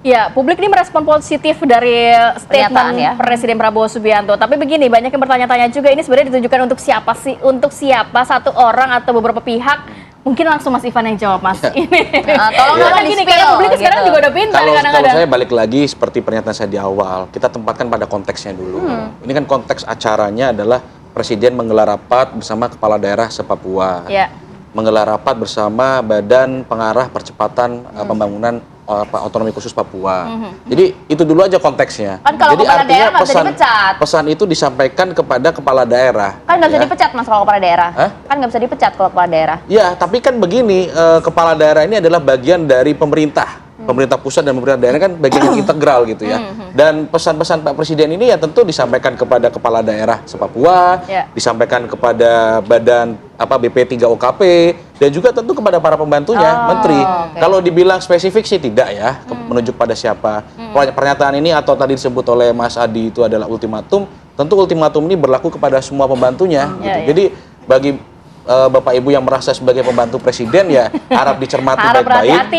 Ya, publik ini merespon positif dari statement Presiden Prabowo Subianto. Tapi begini, banyak yang bertanya-tanya juga, ini sebenarnya ditujukan untuk siapa sih? Untuk siapa? Satu orang atau beberapa pihak? Mungkin langsung Mas Ivan yang jawab, Mas. Tolong gini, karena publik sekarang juga udah pintar kadang-kadang. Kalau saya balik lagi seperti pernyataan saya di awal, kita tempatkan pada konteksnya dulu. Ini kan konteks acaranya adalah Presiden menggelar rapat bersama kepala daerah se-Papua. Menggelar rapat bersama Badan Pengarah Percepatan Pembangunan Otonomi Khusus Papua. Jadi itu dulu aja konteksnya. Kan kalau jadi kepala artinya daerah nggak bisa dipecat. Pesan itu disampaikan kepada kepala daerah. Kan nggak bisa dipecat, Mas, kalau kepala daerah. Kan nggak bisa dipecat kalau kepala daerah. Ya, tapi kan begini, kepala daerah ini adalah bagian dari pemerintah. pemerintah pusat dan pemerintah daerah kan bagian yang integral gitu ya. Dan pesan-pesan Pak Presiden ini ya tentu disampaikan kepada kepala daerah se-Papua, disampaikan kepada badan BP 3 OKP, dan juga tentu kepada para pembantunya, menteri. Kalau dibilang spesifik sih tidak ya, menunjuk pada siapa. Pernyataan ini atau tadi disebut oleh Mas Adi itu adalah ultimatum, tentu ultimatum ini berlaku kepada semua pembantunya. Gitu. Jadi bagi Bapak Ibu yang merasa sebagai pembantu presiden ya harap dicermati baik-baik.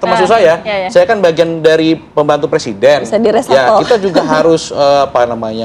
Termasuk saya. Saya kan bagian dari pembantu presiden. Bisa diresapel. Ya kita juga harus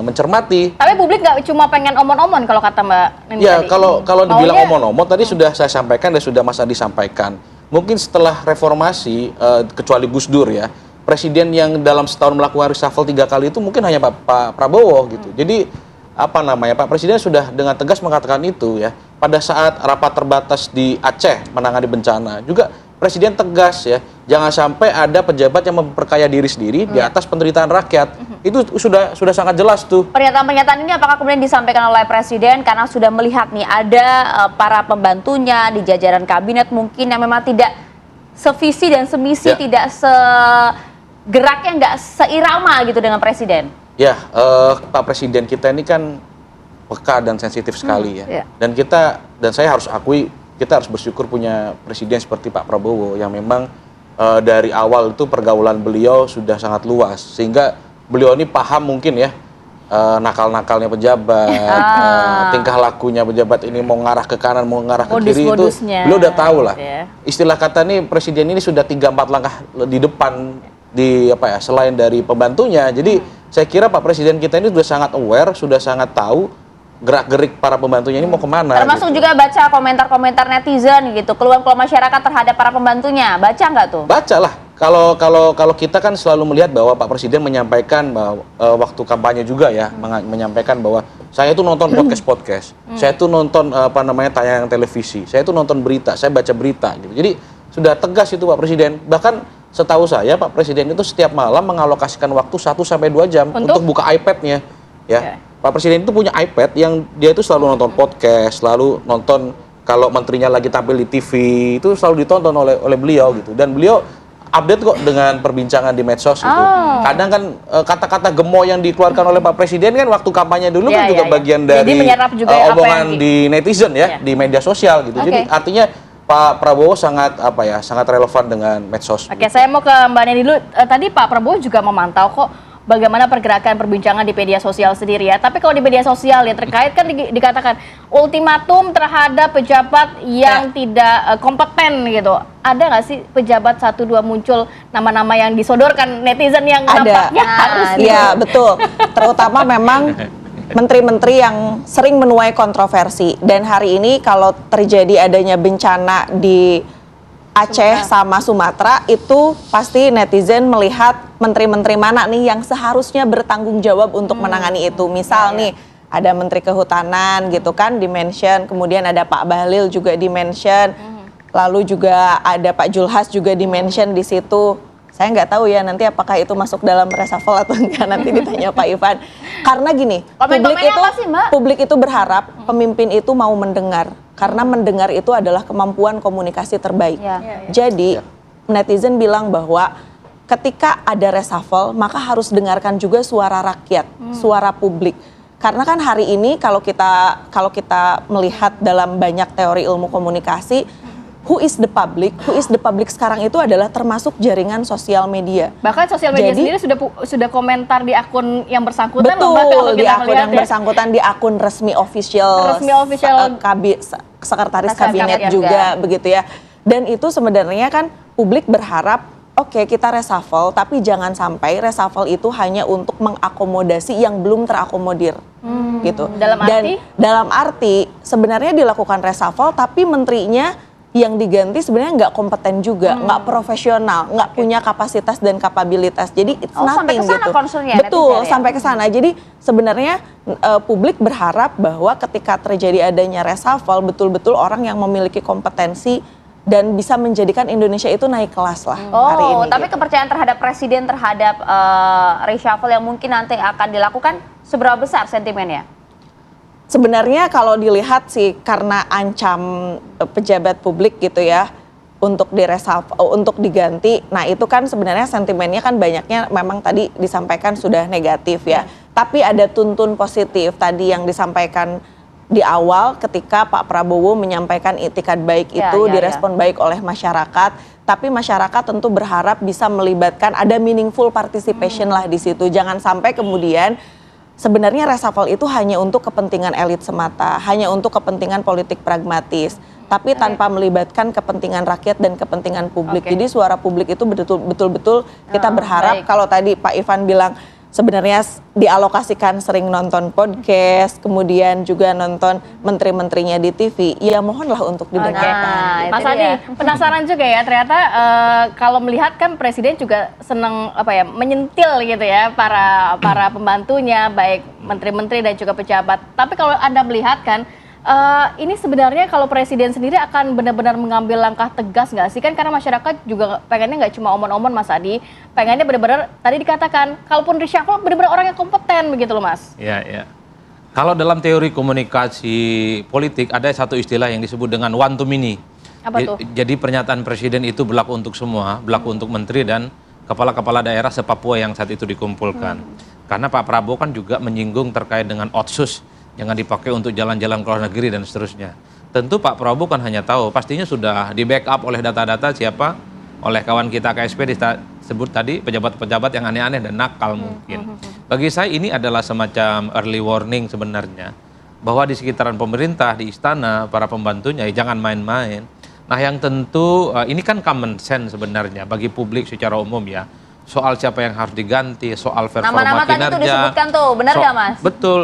mencermati. Tapi publik nggak cuma pengen omon-omon kalau kata Mbak Neni ya tadi. kalau dibilang omon-omon tadi sudah saya sampaikan dan sudah Mas Adi sampaikan. Mungkin setelah reformasi kecuali Gus Dur ya, presiden yang dalam setahun melakukan reshuffle 3 kali itu mungkin hanya Pak Prabowo gitu. Jadi Pak Presiden sudah dengan tegas mengatakan itu ya. Pada saat rapat terbatas di Aceh menangani bencana juga Presiden tegas ya, jangan sampai ada pejabat yang memperkaya diri sendiri di atas penderitaan rakyat. Itu sudah sangat jelas tuh. Pernyataan-pernyataan ini apakah kemudian disampaikan oleh Presiden karena sudah melihat nih ada para pembantunya di jajaran kabinet mungkin yang memang tidak sevisi dan semisi, tidak segeraknya, nggak seirama gitu dengan Presiden? Ya, Pak Presiden kita ini kan peka dan sensitif sekali ya. Dan saya harus akui, kita harus bersyukur punya presiden seperti Pak Prabowo yang memang dari awal itu pergaulan beliau sudah sangat luas. Sehingga beliau ini paham mungkin ya nakal-nakalnya pejabat, tingkah lakunya pejabat ini mau ngarah ke kanan, mau ngarah ke kiri itu beliau udah tahu lah. Istilah kata nih presiden ini sudah 3-4 langkah di depan selain dari pembantunya. Jadi saya kira Pak Presiden kita ini sudah sangat aware, sudah sangat tahu gerak-gerik para pembantunya ini mau kemana. Termasuk gitu. juga baca komentar-komentar netizen gitu, keluhan masyarakat terhadap para pembantunya. Baca nggak tuh? Baca lah. Kalau kita kan selalu melihat bahwa Pak Presiden menyampaikan bahwa waktu kampanye juga ya, menyampaikan bahwa saya itu nonton podcast, saya itu nonton tayangan televisi, saya itu nonton berita, saya baca berita gitu. Jadi sudah tegas itu Pak Presiden. Bahkan setahu saya Pak Presiden itu setiap malam mengalokasikan waktu 1-2 jam untuk buka iPad-nya ya. Pak Presiden itu punya iPad yang dia itu selalu nonton podcast, selalu nonton kalau menterinya lagi tampil di TV, itu selalu ditonton oleh beliau gitu. Dan beliau update kok dengan perbincangan di medsos gitu. Kadang kan kata-kata gemo yang dikeluarkan oleh Pak Presiden kan waktu kampanye dulu kan juga bagian dari omongan di netizen ya, di media sosial gitu. Jadi artinya Pak Prabowo sangat relevan dengan medsos. Oke, saya mau ke Mbak Neni dulu. Tadi Pak Prabowo juga memantau kok bagaimana pergerakan perbincangan di media sosial sendiri ya. Tapi kalau di media sosial ya terkait kan dikatakan ultimatum terhadap pejabat yang tidak kompeten gitu. Ada nggak sih pejabat 1-2 muncul nama-nama yang disodorkan netizen yang nampaknya harus gitu? Iya betul. Terutama memang menteri-menteri yang sering menuai kontroversi. Dan hari ini kalau terjadi adanya bencana di Aceh sama Sumatera, itu pasti netizen melihat menteri-menteri mana nih yang seharusnya bertanggung jawab untuk menangani itu. Misal nih ada Menteri Kehutanan gitu kan di-mention, kemudian ada Pak Bahlil juga di-mention, lalu juga ada Pak Julhas juga di-mention di situ. Saya nggak tahu ya nanti apakah itu masuk dalam reshuffle atau enggak, nanti ditanya Pak Ivan. Karena gini, publik itu berharap pemimpin itu mau mendengar. Karena mendengar itu adalah kemampuan komunikasi terbaik. Jadi netizen bilang bahwa ketika ada reshuffle maka harus dengarkan juga suara rakyat, suara publik. Karena kan hari ini kalau kita melihat dalam banyak teori ilmu komunikasi, who is the public sekarang itu adalah termasuk jaringan sosial media. Bahkan sosial media sendiri sudah komentar di akun yang bersangkutan. Betul, di akun yang bersangkutan, di akun resmi official sekretaris kabinet juga begitu ya. Dan itu sebenarnya kan publik berharap oke, kita reshuffle, tapi jangan sampai reshuffle itu hanya untuk mengakomodasi yang belum terakomodir gitu. Dalam arti sebenarnya dilakukan reshuffle tapi menterinya yang diganti sebenarnya nggak kompeten juga, nggak profesional, nggak punya kapasitas dan kapabilitas. Jadi it's nothing gitu. Betul, sampai ke sana. Jadi sebenarnya publik berharap bahwa ketika terjadi adanya reshuffle, betul-betul orang yang memiliki kompetensi dan bisa menjadikan Indonesia itu naik kelas lah hari ini. Tapi kepercayaan terhadap presiden terhadap reshuffle yang mungkin nanti akan dilakukan seberapa besar sentimennya? Sebenarnya kalau dilihat sih karena ancam pejabat publik gitu ya, untuk untuk diganti. Nah, itu kan sebenarnya sentimennya kan banyaknya memang tadi disampaikan sudah negatif ya. Tapi ada tuntun positif tadi yang disampaikan di awal ketika Pak Prabowo menyampaikan itikad baik itu direspon baik oleh masyarakat. Tapi masyarakat tentu berharap bisa melibatkan ada meaningful participation lah di situ. Jangan sampai kemudian sebenarnya reshuffle itu hanya untuk kepentingan elit semata, hanya untuk kepentingan politik pragmatis. Tapi tanpa melibatkan kepentingan rakyat dan kepentingan publik. Jadi suara publik itu betul-betul kita berharap kalau tadi Pak Ivan bilang sebenarnya dialokasikan sering nonton podcast, kemudian juga nonton menteri-menterinya di TV, ya mohonlah untuk didengarkan. Mas Adi, penasaran juga ya ternyata kalau melihat kan Presiden juga senang menyentil gitu ya para pembantunya, baik menteri-menteri dan juga pejabat. Tapi kalau Anda melihat kan ini sebenarnya kalau Presiden sendiri akan benar-benar mengambil langkah tegas nggak sih? Kan karena masyarakat juga pengennya nggak cuma omon-omon Mas Adi, pengennya benar-benar tadi dikatakan, kalaupun reshuffle benar-benar orang yang kompeten begitu loh Mas. Iya. Kalau dalam teori komunikasi politik ada satu istilah yang disebut dengan one to many. Apa tuh? Jadi pernyataan Presiden itu berlaku untuk semua, berlaku untuk menteri dan kepala-kepala daerah se-Papua yang saat itu dikumpulkan. Karena Pak Prabowo kan juga menyinggung terkait dengan otsus, jangan dipakai untuk jalan-jalan ke luar negeri dan seterusnya. Tentu Pak Prabowo kan hanya tahu, pastinya sudah di backup oleh data-data siapa, oleh kawan kita KSP disebut tadi pejabat-pejabat yang aneh-aneh dan nakal mungkin. Bagi saya ini adalah semacam early warning sebenarnya, bahwa di sekitaran pemerintah, di istana, para pembantunya jangan main-main. Nah yang tentu ini kan common sense sebenarnya bagi publik secara umum ya. Soal siapa yang harus diganti, soal performa Nama-nama kinerja. tadi itu disebutkan tuh, benar nggak Mas? Betul,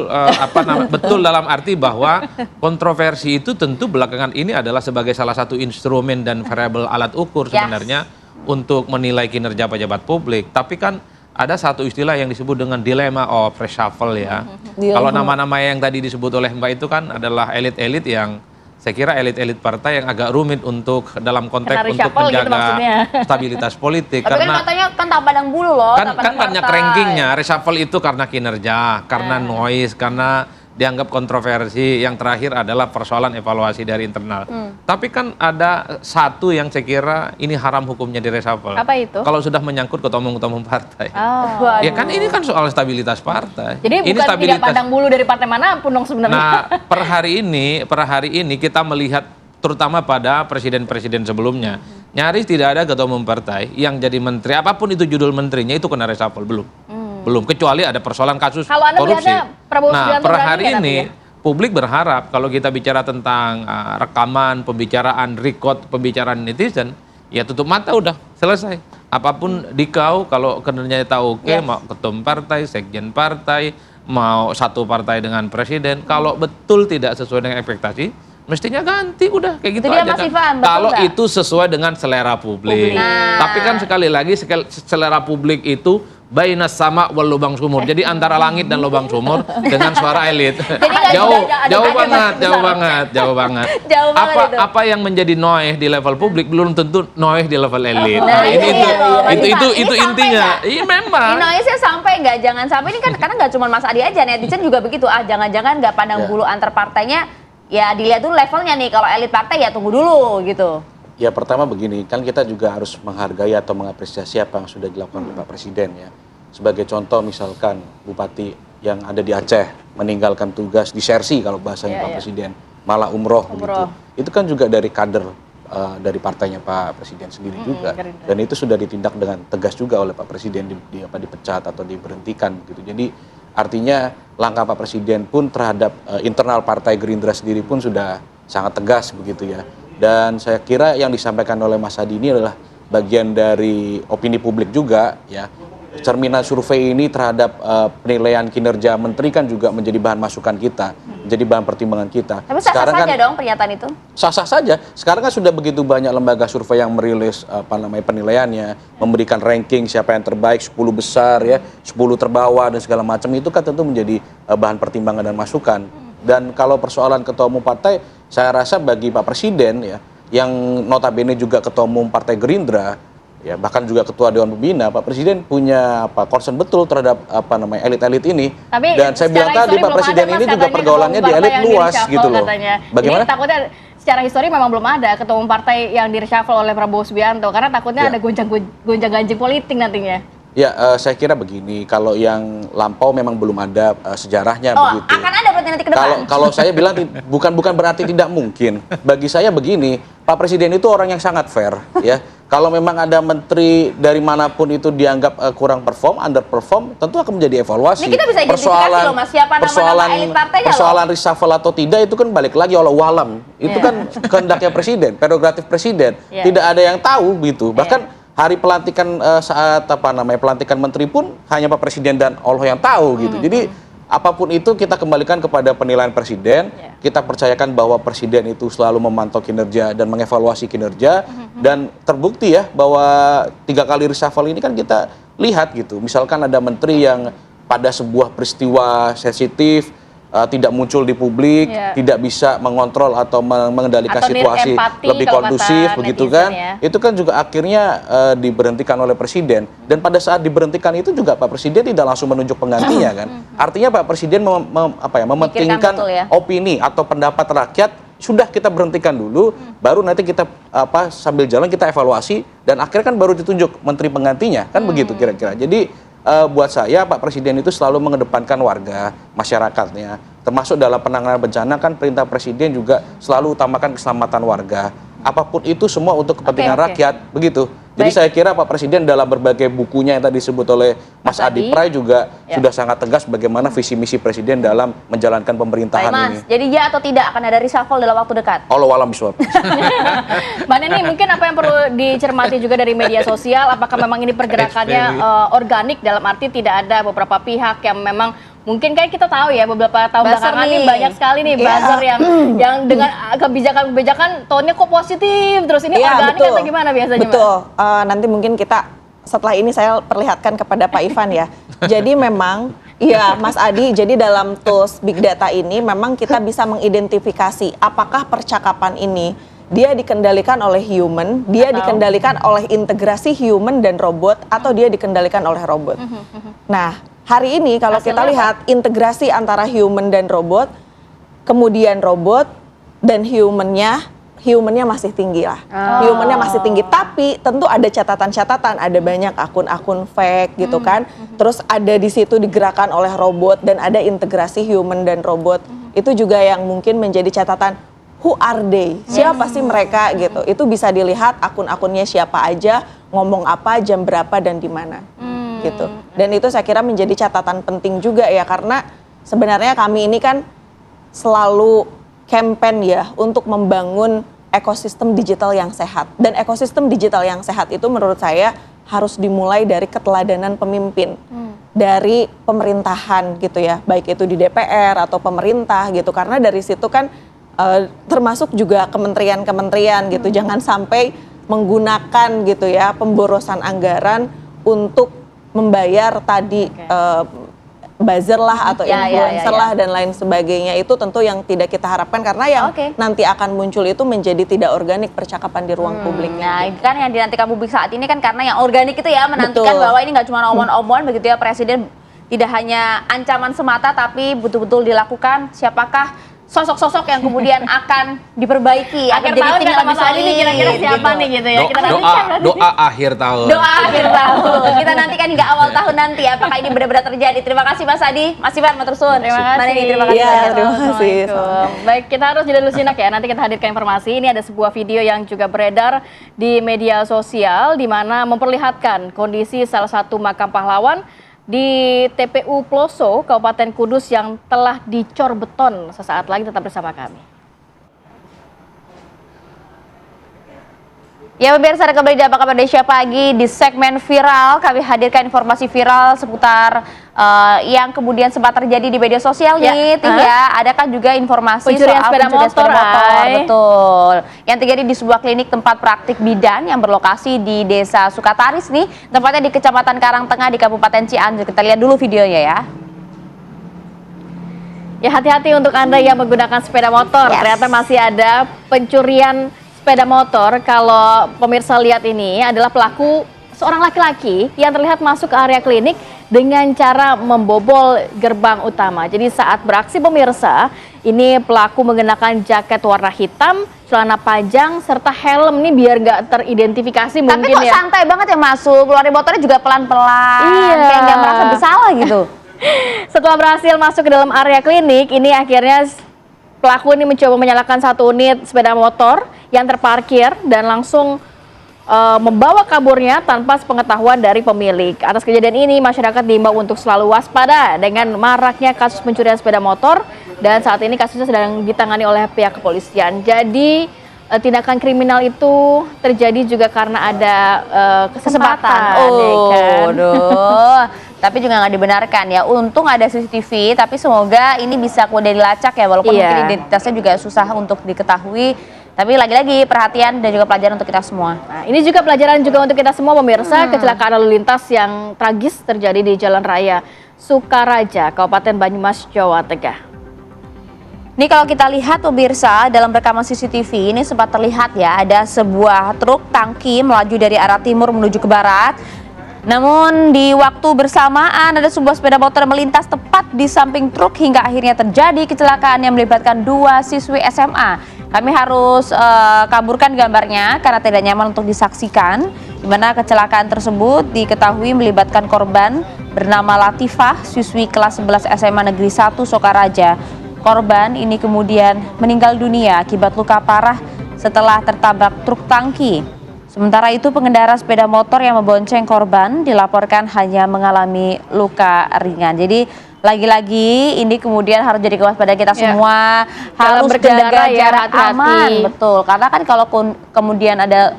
betul dalam arti bahwa kontroversi itu tentu belakangan ini adalah sebagai salah satu instrumen dan variabel alat ukur sebenarnya untuk menilai kinerja pejabat publik. Tapi kan ada satu istilah yang disebut dengan dilema of reshuffle ya. Kalau nama-nama yang tadi disebut oleh Mbak itu kan adalah elit-elit yang saya kira elit-elit partai yang agak rumit untuk dalam konteks untuk menjaga stabilitas politik. Tapi karena kan katanya kan tak pandang bulu loh. Kan banyak rankingnya, reshuffle itu karena kinerja, karena noise, karena dianggap kontroversi. Yang terakhir adalah persoalan evaluasi dari internal. Tapi kan ada satu yang saya kira ini haram hukumnya di reshuffle. Apa itu? Kalau sudah menyangkut ketua umum partai. Ya kan ini kan soal stabilitas partai. Jadi ini bukan tidak pandang bulu dari partai manapun dong sebenarnya. Nah, per hari ini kita melihat terutama pada presiden-presiden sebelumnya, nyaris tidak ada ketua umum partai yang jadi menteri, apapun itu judul menterinya itu kena reshuffle, belum, kecuali ada persoalan kasus kalau Anda korupsi. Nah, per hari ini publik berharap kalau kita bicara tentang rekaman, pembicaraan, record, pembicaraan netizen, ya tutup mata udah selesai. Apapun dikau, kalau kinerjanya tahu mau ketua umum partai, sekjen partai, mau satu partai dengan presiden, kalau betul tidak sesuai dengan ekspektasi, mestinya ganti udah kayak gitu aja kan. Kalau itu sesuai dengan selera publik. Tapi kan sekali lagi selera publik itu bainas sama wal lubang sumur. Jadi antara langit dan lubang sumur dengan suara elit. Jauh banget. Apa yang menjadi noise di level publik belum tentu noise di level elit. Nah, itu intinya. Iya memang. Noise-nya sampai nggak? Jangan sampai ini kan karena nggak cuma Mas Adi aja, netizen juga begitu. Jangan-jangan nggak pandang bulu antar partainya. Ya dilihat dulu levelnya nih, kalau elit partai ya tunggu dulu gitu. Ya pertama begini, kan kita juga harus menghargai atau mengapresiasi apa yang sudah dilakukan oleh Pak Presiden ya. Sebagai contoh misalkan Bupati yang ada di Aceh meninggalkan tugas, disersi kalau bahasanya Pak Presiden, malah umroh begitu. Itu kan juga dari kader dari partainya Pak Presiden sendiri juga. Dan itu sudah ditindak dengan tegas juga oleh Pak Presiden, dipecat atau diberhentikan gitu. Jadi artinya langkah Pak Presiden pun terhadap internal Partai Gerindra sendiri pun sudah sangat tegas begitu ya. Dan saya kira yang disampaikan oleh Mas Adi ini adalah bagian dari opini publik juga ya. Cerminan survei ini terhadap penilaian kinerja menteri kan juga menjadi bahan masukan kita, menjadi bahan pertimbangan kita. Tapi sah-sah saja dong pernyataan itu? Sah-sah saja. Sekarang kan sudah begitu banyak lembaga survei yang merilis penilaiannya, memberikan ranking siapa yang terbaik, 10 besar ya, 10 terbawah dan segala macam. Itu kan tentu menjadi bahan pertimbangan dan masukan. Dan kalau persoalan ketua umum partai, saya rasa bagi Pak Presiden ya, yang notabene juga ketua umum Partai Gerindra, ya bahkan juga ketua Dewan Pembina, Pak Presiden punya concern betul terhadap elit-elit ini. Tapi dan saya bilang tadi Pak Presiden ini juga pergaulannya di elit luas gitu loh. Katanya. Bagaimana? Jadi takutnya secara histori memang belum ada ketua umum partai yang di-reshuffle oleh Prabowo Subianto karena takutnya ada gonjang-ganjing politik nantinya. Ya, saya kira begini, kalau yang lampau memang belum ada sejarahnya begitu. Akan ada berarti nanti ke depan. Kalau saya bilang bukan berarti tidak mungkin. Bagi saya begini, Pak Presiden itu orang yang sangat fair, ya. Kalau memang ada menteri dari manapun itu dianggap kurang perform, underperform, tentu akan menjadi evaluasi. Ini kita bisa identifikasi loh Mas, siapa nama-nama elit partainya loh. Persoalan reshuffle atau tidak itu kan balik lagi Allah walam. Itu kan kehendaknya presiden, prerogatif presiden. Tidak ada yang tahu gitu. Bahkan hari pelantikan saat pelantikan menteri pun hanya Pak Presiden dan Allah yang tahu gitu. Jadi apapun itu kita kembalikan kepada penilaian presiden. Kita percayakan bahwa presiden itu selalu memantau kinerja dan mengevaluasi kinerja dan terbukti ya bahwa 3 kali reshuffle ini kan kita lihat gitu. Misalkan ada menteri yang pada sebuah peristiwa sensitif tidak muncul di publik, tidak bisa mengontrol atau mengendalikan situasi lebih kondusif begitu kan. Itu kan juga akhirnya diberhentikan oleh presiden. Dan pada saat diberhentikan itu juga Pak Presiden tidak langsung menunjuk penggantinya kan. Artinya Pak Presiden mementingkan opini atau pendapat rakyat. Sudah kita berhentikan dulu, baru nanti kita sambil jalan kita evaluasi dan akhirnya kan baru ditunjuk menteri penggantinya kan begitu kira-kira. Jadi buat saya Pak Presiden itu selalu mengedepankan warga, masyarakatnya. Termasuk dalam penanganan bencana kan perintah Presiden juga selalu utamakan keselamatan warga. Apapun itu semua untuk kepentingan rakyat, begitu. Jadi saya kira Pak Presiden dalam berbagai bukunya yang tadi disebut oleh Mas Adi Pray juga sudah sangat tegas bagaimana visi misi Presiden dalam menjalankan pemerintahan ini. Jadi ya atau tidak akan ada reshuffle dalam waktu dekat? Allah alam bisawab. Mbak Neni, mungkin apa yang perlu dicermati juga dari media sosial, apakah memang ini pergerakannya organik dalam arti tidak ada beberapa pihak yang memang mungkin kayak kita tahu ya beberapa tahun belakangan ini banyak sekali nih buzzer yang dengan kebijakan tone-nya kok positif terus ini organik atau gimana biasanya? Betul. Nanti mungkin kita setelah ini saya perlihatkan kepada Pak Ivan ya. Jadi memang Mas Adi, jadi dalam tools big data ini memang kita bisa mengidentifikasi apakah percakapan ini dia dikendalikan oleh human, dia dikendalikan oleh integrasi human dan robot atau dia dikendalikan oleh robot. Nah, hari ini kalau kita lihat integrasi antara human dan robot, kemudian robot dan humannya masih tinggi lah. Humannya masih tinggi, tapi tentu ada catatan-catatan, ada banyak akun-akun fake gitu kan. Terus ada di situ digerakkan oleh robot dan ada integrasi human dan robot. Itu juga yang mungkin menjadi catatan, who are they? Siapa sih mereka gitu. Itu bisa dilihat akun-akunnya siapa aja, ngomong apa, jam berapa dan di mana. Gitu. Dan itu saya kira menjadi catatan penting juga ya, karena sebenarnya kami ini kan selalu campaign ya untuk membangun ekosistem digital yang sehat. Dan ekosistem digital yang sehat itu menurut saya harus dimulai dari keteladanan pemimpin. Dari pemerintahan gitu ya, baik itu di DPR atau pemerintah gitu. Karena dari situ kan termasuk juga kementerian-kementerian gitu. Jangan sampai menggunakan gitu ya pemborosan anggaran untuk membayar tadi buzzer lah atau influencer lah dan lain sebagainya. Itu tentu yang tidak kita harapkan karena yang nanti akan muncul itu menjadi tidak organik percakapan di ruang publik. Nah, kan yang dinantikan publik saat ini kan karena yang organik itu ya menantikan bahwa ini nggak cuma omong-omong begitu ya, Presiden tidak hanya ancaman semata tapi betul-betul dilakukan. Siapakah sosok-sosok yang kemudian akan diperbaiki? Akhir tahun kata Mas Adi ini kira-kira siapa nih gitu ya? Kita doa akhir tahun. Doa akhir tahun. Kita nantikan hingga awal tahun nanti apakah ini benar-benar terjadi. Terima kasih Mas Adi, Mas Ivan, matur suwun. Terima kasih. Terima kasih. Terima kasih. Baik, kita harus jeda dulu sinak ya. Nanti kita hadirkan informasi. Ini ada sebuah video yang juga beredar di media sosial di mana memperlihatkan kondisi salah satu makam pahlawan di TPU Ploso, Kabupaten Kudus yang telah dicor beton. Sesaat lagi tetap bersama kami. Ya pemirsa, ada kembali di Apa Kabar Indonesia Pagi di segmen viral. Kami hadirkan informasi viral seputar yang kemudian sempat terjadi di media sosial nih, ya. Ada kan juga informasi pencurian soal sepeda motor. Betul. Yang terjadi di sebuah klinik tempat praktik bidan yang berlokasi di Desa Sukataris nih, tempatnya di Kecamatan Karangtengah di Kabupaten Cianjur. Kita lihat dulu videonya ya. Ya, hati-hati untuk Anda yang menggunakan sepeda motor. Ternyata masih ada pencurian sepeda motor. Kalau pemirsa lihat ini adalah pelaku seorang laki-laki yang terlihat masuk ke area klinik dengan cara membobol gerbang utama. Jadi saat beraksi pemirsa, ini pelaku mengenakan jaket warna hitam, celana panjang, serta helm nih biar nggak teridentifikasi mungkin ya. Tapi kok santai banget ya masuk, keluarin motornya juga pelan-pelan, kayak nggak merasa bersalah gitu. Setelah berhasil masuk ke dalam area klinik, ini akhirnya pelaku ini mencoba menyalakan satu unit sepeda motor yang terparkir dan langsung membawa kaburnya tanpa sepengetahuan dari pemilik. Atas kejadian ini, masyarakat diimbau untuk selalu waspada dengan maraknya kasus pencurian sepeda motor dan saat ini kasusnya sedang ditangani oleh pihak kepolisian. Jadi tindakan kriminal itu terjadi juga karena ada kesempatan. Tapi juga nggak dibenarkan ya. Untung ada CCTV, tapi semoga ini bisa kemudian dilacak ya, walaupun mungkin identitasnya juga susah untuk diketahui. Tapi lagi-lagi perhatian dan juga pelajaran untuk kita semua. Nah, ini juga pelajaran juga untuk kita semua pemirsa, kecelakaan lalu lintas yang tragis terjadi di Jalan Raya Sukaraja, Kabupaten Banyumas, Jawa Tengah. Ini kalau kita lihat pemirsa dalam rekaman CCTV ini sempat terlihat ya ada sebuah truk tangki melaju dari arah timur menuju ke barat. Namun di waktu bersamaan ada sebuah sepeda motor melintas tepat di samping truk hingga akhirnya terjadi kecelakaan yang melibatkan 2 siswi SMA. Kami harus kaburkan gambarnya karena tidak nyaman untuk disaksikan, di mana kecelakaan tersebut diketahui melibatkan korban bernama Latifah, siswi kelas 11 SMA Negeri 1 Sokaraja. Korban ini kemudian meninggal dunia akibat luka parah setelah tertabrak truk tangki. Sementara itu pengendara sepeda motor yang membonceng korban dilaporkan hanya mengalami luka ringan. Jadi lagi-lagi ini kemudian harus jadi kewaspadaan kita semua, harus jaga jarak aman. Betul, karena kan kalau kemudian ada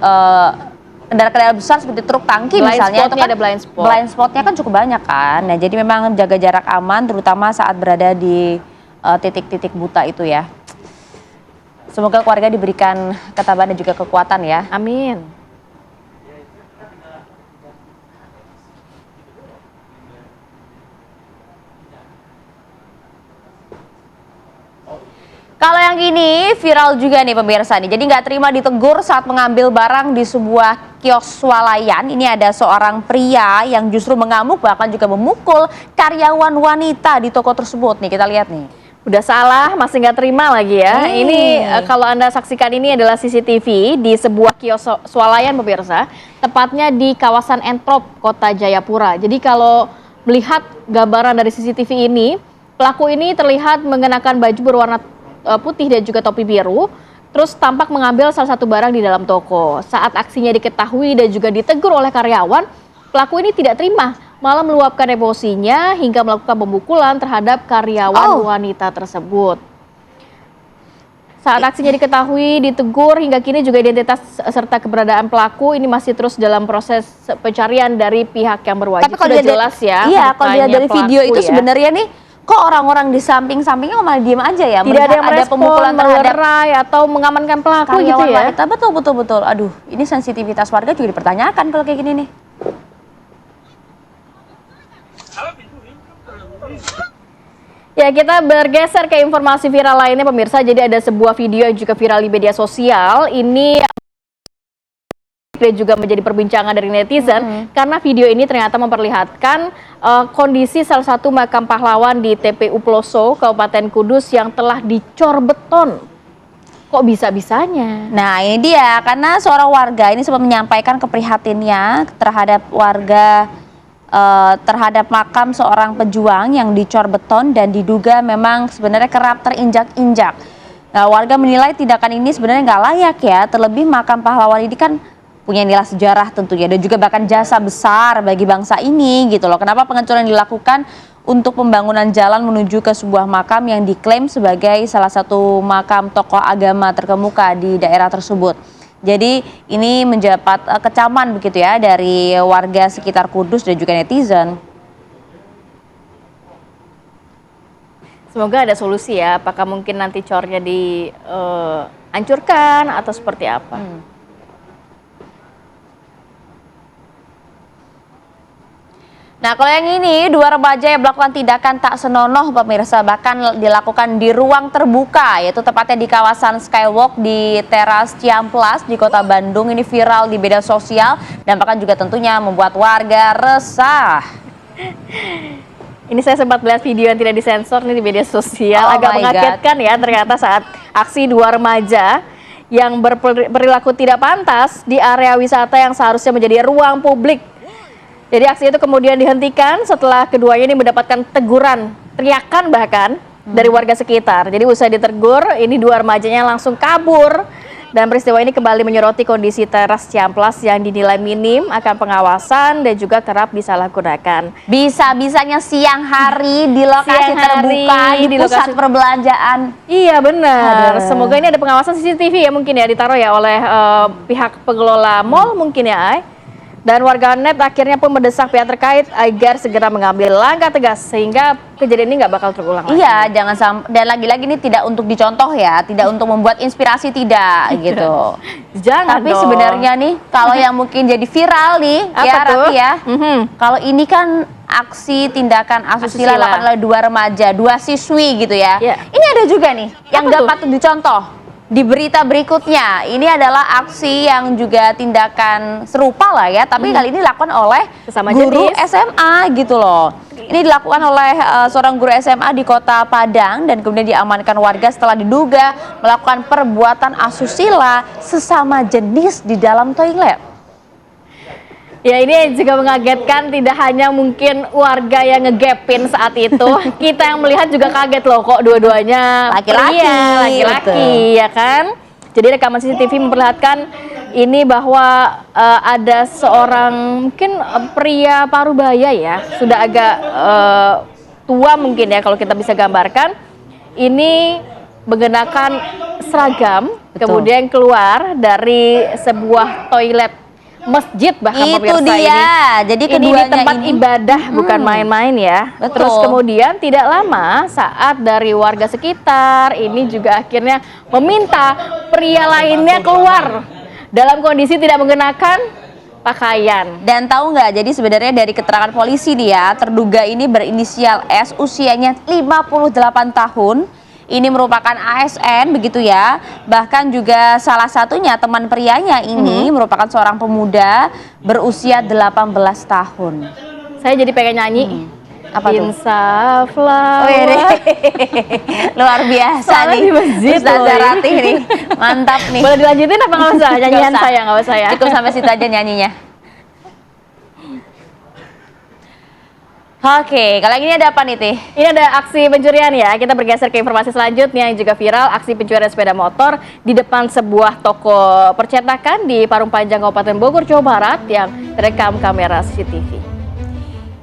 kendaraan besar seperti truk tangki misalnya, itu kan ada blind spotnya kan cukup banyak kan. Nah, jadi memang jaga jarak aman terutama saat berada di titik-titik buta itu ya. Semoga keluarga diberikan ketabahan dan juga kekuatan ya. Amin. Kalau yang ini viral juga nih pemirsa nih. Jadi nggak terima ditegur saat mengambil barang di sebuah kios swalayan. Ini ada seorang pria yang justru mengamuk bahkan juga memukul karyawan wanita di toko tersebut. Nih kita lihat nih. Udah salah masih nggak terima lagi ya. Ini kalau Anda saksikan ini adalah CCTV di sebuah kios swalayan pemirsa. Tepatnya di kawasan Entrop, Kota Jayapura. Jadi kalau melihat gambaran dari CCTV ini, pelaku ini terlihat mengenakan baju berwarna putih dan juga topi biru, terus tampak mengambil salah satu barang di dalam toko. Saat aksinya diketahui dan juga ditegur oleh karyawan, pelaku ini tidak terima, malah meluapkan emosinya hingga melakukan pemukulan terhadap karyawan wanita tersebut. Saat aksinya diketahui, ditegur, hingga kini juga identitas serta keberadaan pelaku ini masih terus dalam proses pencarian dari pihak yang berwajib. Tapi kalau sudah jelas ya. Iya, kalau dilihat dari video itu ya, sebenarnya nih, kok orang-orang di samping-sampingnya malah diem aja ya? Tidak ada yang merespon, pemukulan terhadap atau mengamankan pelaku gitu karyawan ya? wanita. Betul. Aduh, ini sensitivitas warga juga dipertanyakan kalau kayak gini nih. Ya, kita bergeser ke informasi viral lainnya pemirsa. Jadi ada sebuah video yang juga viral di media sosial. Ini juga menjadi perbincangan dari netizen karena video ini ternyata memperlihatkan kondisi salah satu makam pahlawan di TPU Ploso, Kabupaten Kudus yang telah dicor beton. Kok bisa-bisanya? Nah, ini dia, karena seorang warga ini sempat menyampaikan keprihatinnya terhadap terhadap makam seorang pejuang yang dicor beton dan diduga memang sebenarnya kerap terinjak-injak. Nah, warga menilai tindakan ini sebenarnya nggak layak ya, terlebih makam pahlawan ini kan punya nilai sejarah tentunya dan juga bahkan jasa besar bagi bangsa ini gitu loh. Kenapa pengecoran dilakukan untuk pembangunan jalan menuju ke sebuah makam yang diklaim sebagai salah satu makam tokoh agama terkemuka di daerah tersebut. Jadi ini mendapat kecaman begitu ya dari warga sekitar Kudus dan juga netizen. Semoga ada solusi ya, apakah mungkin nanti cornya dihancurkan atau seperti apa? Nah, kalau yang ini, 2 remaja yang melakukan tindakan tak senonoh pemirsa, bahkan dilakukan di ruang terbuka, yaitu tepatnya di kawasan Skywalk di teras Ciamplas di Kota Bandung. Ini viral di media sosial dan bahkan juga tentunya membuat warga resah. Ini saya sempat melihat video yang tidak disensor nih di media sosial. Oh Agak my mengagetkan ya ternyata saat aksi dua remaja yang berperilaku tidak pantas di area wisata yang seharusnya menjadi ruang publik. Jadi aksi itu kemudian dihentikan setelah keduanya ini mendapatkan teguran, teriakan bahkan dari warga sekitar. Jadi usai ditegur, ini dua remajanya langsung kabur. Dan peristiwa ini kembali menyoroti kondisi teras Ciamplas yang dinilai minim akan pengawasan dan juga kerap disalahgunakan. Bisa-bisanya siang hari di lokasi terbuka di pusat perbelanjaan. Iya benar. Aduh. Semoga ini ada pengawasan CCTV ya mungkin ya ditaruh ya oleh pihak pengelola mall mungkin ya. Ay. Dan warganet akhirnya pun mendesak pihak terkait agar segera mengambil langkah tegas sehingga kejadian ini nggak bakal terulang lagi. Iya, jangan sampai, dan lagi-lagi ini tidak untuk dicontoh ya, tidak untuk membuat inspirasi, tidak gitu. Jangan Tapi dong. sebenarnya nih, kalau yang mungkin jadi viral nih, Apa ya tuh? Rati ya, kalau ini kan aksi tindakan asusila dilakukan oleh dua remaja, dua siswi gitu ya. Ini ada juga nih yang Apa tuh? dapat dicontoh. Di berita berikutnya, ini adalah aksi yang juga tindakan serupa lah ya, tapi kali ini dilakukan oleh Sesama guru jenis. SMA gitu loh. Ini dilakukan oleh seorang guru SMA di Kota Padang dan kemudian diamankan warga setelah diduga melakukan perbuatan asusila sesama jenis di dalam toilet. Ya ini juga mengagetkan, tidak hanya mungkin warga yang ngegepin saat itu, kita yang melihat juga kaget loh kok dua-duanya Laki-laki, laki-laki ya kan. Jadi rekaman CCTV memperlihatkan ini bahwa ada seorang mungkin pria parubaya ya, sudah agak tua mungkin ya kalau kita bisa gambarkan. Ini mengenakan seragam, kemudian keluar dari sebuah toilet masjid bahkan Itu pemirsa dia. ini. Jadi ini keduanya di tempat ini ibadah bukan main-main ya. Betul. Terus kemudian tidak lama saat dari warga sekitar ini juga akhirnya meminta pria lainnya keluar dalam kondisi tidak mengenakan pakaian. Dan tahu nggak, jadi sebenarnya dari keterangan polisi nih ya, terduga ini berinisial S, usianya 58 tahun. Ini merupakan ASN begitu ya. Bahkan juga salah satunya teman prianya ini merupakan seorang pemuda berusia 18 tahun. Saya jadi pengen nyanyi. Apa tuh? Insaflah. Oh iya, luar biasa Soalnya nih. di masjid Ustazah loh ini. Ratih nih. Mantap nih. Boleh dilanjutin apa nggak usah? Nyanyian Nggak usah. saya nggak usah ya. Cukup sampai situ aja nyanyinya. Oke, kalau ini ada apa nih, Tih? Ini ada aksi pencurian ya. Kita bergeser ke informasi selanjutnya yang juga viral. Aksi pencurian sepeda motor di depan sebuah toko percetakan di Parung Panjang, Kabupaten Bogor, Jawa Barat yang terekam kamera CCTV.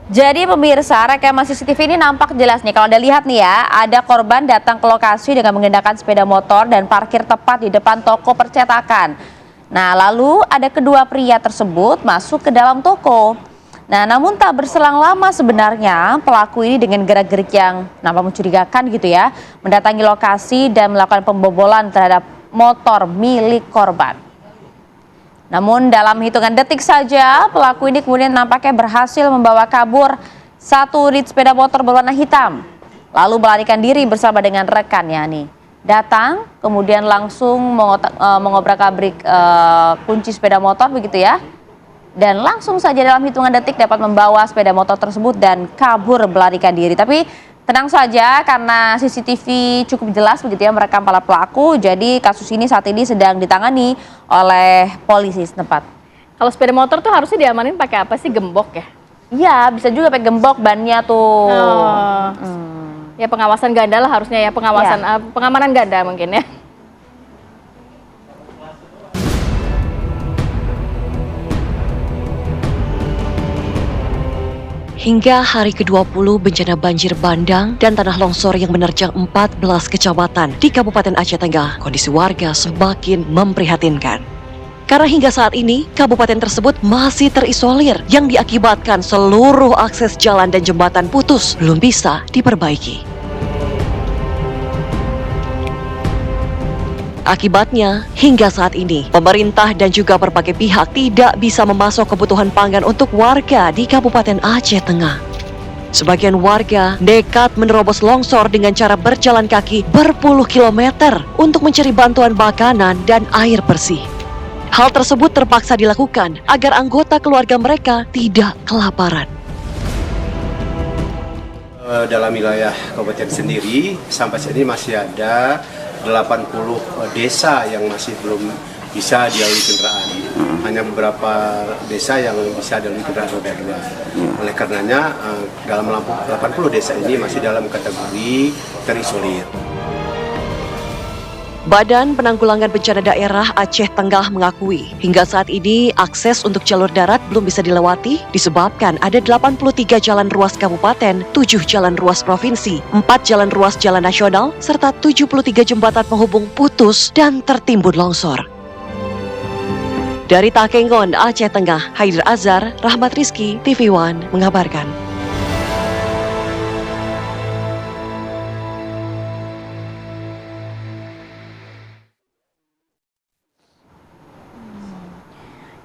Jadi pemirsa, rekaman CCTV ini nampak jelas nih. Kalau Anda lihat nih ya, ada korban datang ke lokasi dengan menggunakan sepeda motor dan parkir tepat di depan toko percetakan. Nah, lalu ada kedua pria tersebut masuk ke dalam toko. Nah, namun tak berselang lama sebenarnya pelaku ini dengan gerak-gerik yang nampak mencurigakan gitu ya, mendatangi lokasi dan melakukan pembobolan terhadap motor milik korban. Namun dalam hitungan detik saja pelaku ini kemudian nampaknya berhasil membawa kabur satu unit sepeda motor berwarna hitam, lalu melarikan diri bersama dengan rekannya nih. Datang kemudian langsung mengobrak-abrik kunci sepeda motor begitu ya. Dan langsung saja dalam hitungan detik dapat membawa sepeda motor tersebut dan kabur melarikan diri. Tapi tenang saja karena CCTV cukup jelas begitu ya merekam para pelaku. Jadi kasus ini saat ini sedang ditangani oleh polisi setempat. Kalau sepeda motor tuh harusnya diamanin pakai apa sih? Gembok ya? Iya, bisa juga pakai gembok bannya tuh. Oh. Ya pengawasan ganda lah harusnya ya, pengawasan pengamanan ganda mungkin ya. Hingga hari ke-20 bencana banjir bandang dan tanah longsor yang menerjang 14 kecamatan di Kabupaten Aceh Tengah, kondisi warga semakin memprihatinkan. Karena hingga saat ini, kabupaten tersebut masih terisolir yang diakibatkan seluruh akses jalan dan jembatan putus belum bisa diperbaiki. Akibatnya, hingga saat ini, pemerintah dan juga berbagai pihak tidak bisa memasok kebutuhan pangan untuk warga di Kabupaten Aceh Tengah. Sebagian warga nekat menerobos longsor dengan cara berjalan kaki berpuluh kilometer untuk mencari bantuan makanan dan air bersih. Hal tersebut terpaksa dilakukan agar anggota keluarga mereka tidak kelaparan. Dalam wilayah kabupaten sendiri sampai saat ini masih ada 80 desa yang masih belum bisa dilalui kendaraan. Hanya beberapa desa yang bisa dilalui kendaraan roda 2. Oleh karenanya dalam 80 desa ini masih dalam kategori terisolir. Badan Penanggulangan Bencana Daerah Aceh Tengah mengakui hingga saat ini akses untuk jalur darat belum bisa dilewati disebabkan ada 83 jalan ruas kabupaten, 7 jalan ruas provinsi, 4 jalan ruas jalan nasional, serta 73 jembatan penghubung putus dan tertimbun longsor. Dari Takengon, Aceh Tengah, Haider Azhar, Rahmat Rizky, TV One mengabarkan.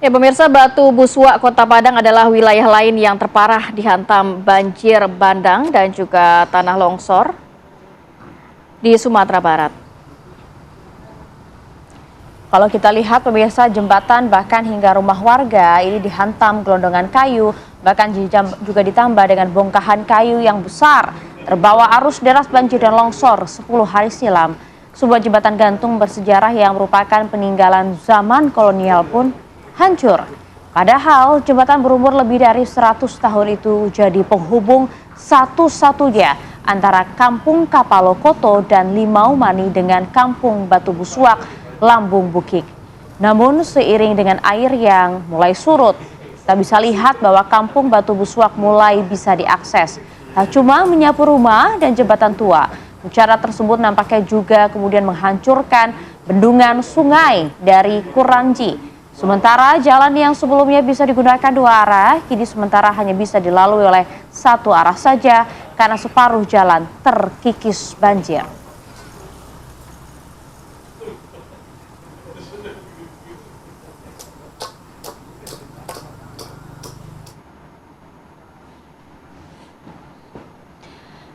Ya pemirsa, Batu Buswak, Kota Padang adalah wilayah lain yang terparah dihantam banjir bandang dan juga tanah longsor di Sumatera Barat. Kalau kita lihat pemirsa, jembatan bahkan hingga rumah warga ini dihantam gelondongan kayu, bahkan juga ditambah dengan bongkahan kayu yang besar. Terbawa arus deras banjir dan longsor 10 hari silam. Sebuah jembatan gantung bersejarah yang merupakan peninggalan zaman kolonial pun hancur. Padahal jembatan berumur lebih dari 100 tahun itu jadi penghubung satu-satunya antara Kampung Kapalokoto dan Limau Mani dengan Kampung Batu Buswak, Lambung Bukik. Namun seiring dengan air yang mulai surut, kita bisa lihat bahwa Kampung Batu Buswak mulai bisa diakses. Tak cuma menyapu rumah dan jembatan tua, bencana tersebut nampaknya juga kemudian menghancurkan bendungan sungai dari Kuranji. Sementara jalan yang sebelumnya bisa digunakan 2 arah, kini sementara hanya bisa dilalui oleh 1 arah saja karena separuh jalan terkikis banjir.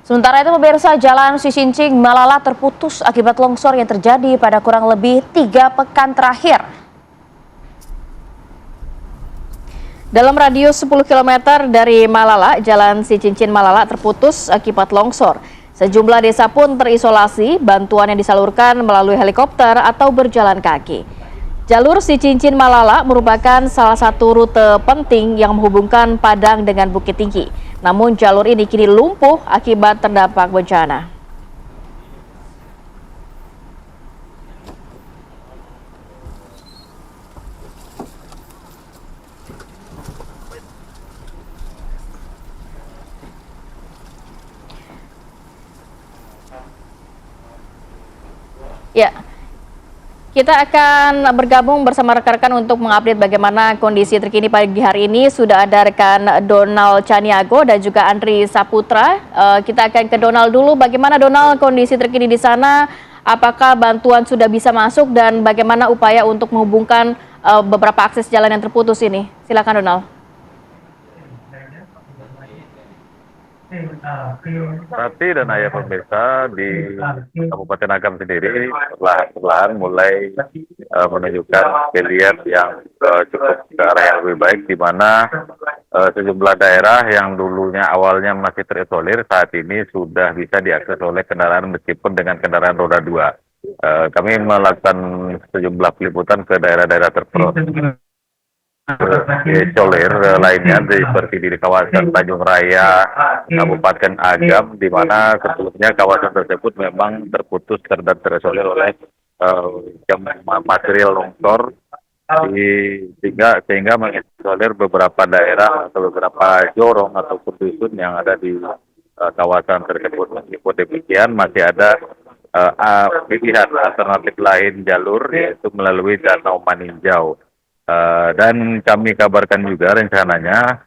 Sementara itu pemirsa, jalan Cicincing Malala terputus akibat longsor yang terjadi pada kurang lebih 3 pekan terakhir. Dalam radius 10 km dari Malala, jalan Cicincin Malala terputus akibat longsor. Sejumlah desa pun terisolasi, bantuan yang disalurkan melalui helikopter atau berjalan kaki. Jalur Cicincin Malala merupakan salah satu rute penting yang menghubungkan Padang dengan Bukit Tinggi. Namun jalur ini kini lumpuh akibat terdampak bencana. Ya, kita akan bergabung bersama rekan-rekan untuk mengupdate bagaimana kondisi terkini pagi hari ini. Sudah ada rekan Donald Caniago dan juga Andri Saputra. Kita akan ke Donald dulu. Bagaimana Donald kondisi terkini di sana? Apakah bantuan sudah bisa masuk dan bagaimana upaya untuk menghubungkan beberapa akses jalan yang terputus ini? Silakan Donald. Rati dan ayah pemirsa di Kabupaten Agam sendiri perlahan-lahan mulai menunjukkan geliat yang cukup ke arah yang lebih baik, di mana sejumlah daerah yang dulunya awalnya masih terisolir saat ini sudah bisa diakses oleh kendaraan meskipun dengan kendaraan roda 2. Kami melakukan sejumlah peliputan ke daerah-daerah isolir lainnya seperti di kawasan Tanjung Raya, Kabupaten Agam, di mana sebelumnya kawasan tersebut memang terputus dan terisolir oleh material longsor, sehingga mengisolir beberapa daerah atau beberapa jorong ataupun dusun yang ada di kawasan tersebut. Meskipun demikian masih ada pilihan alternatif lain jalur, yaitu melalui Danau Maninjau. Dan kami kabarkan juga rencananya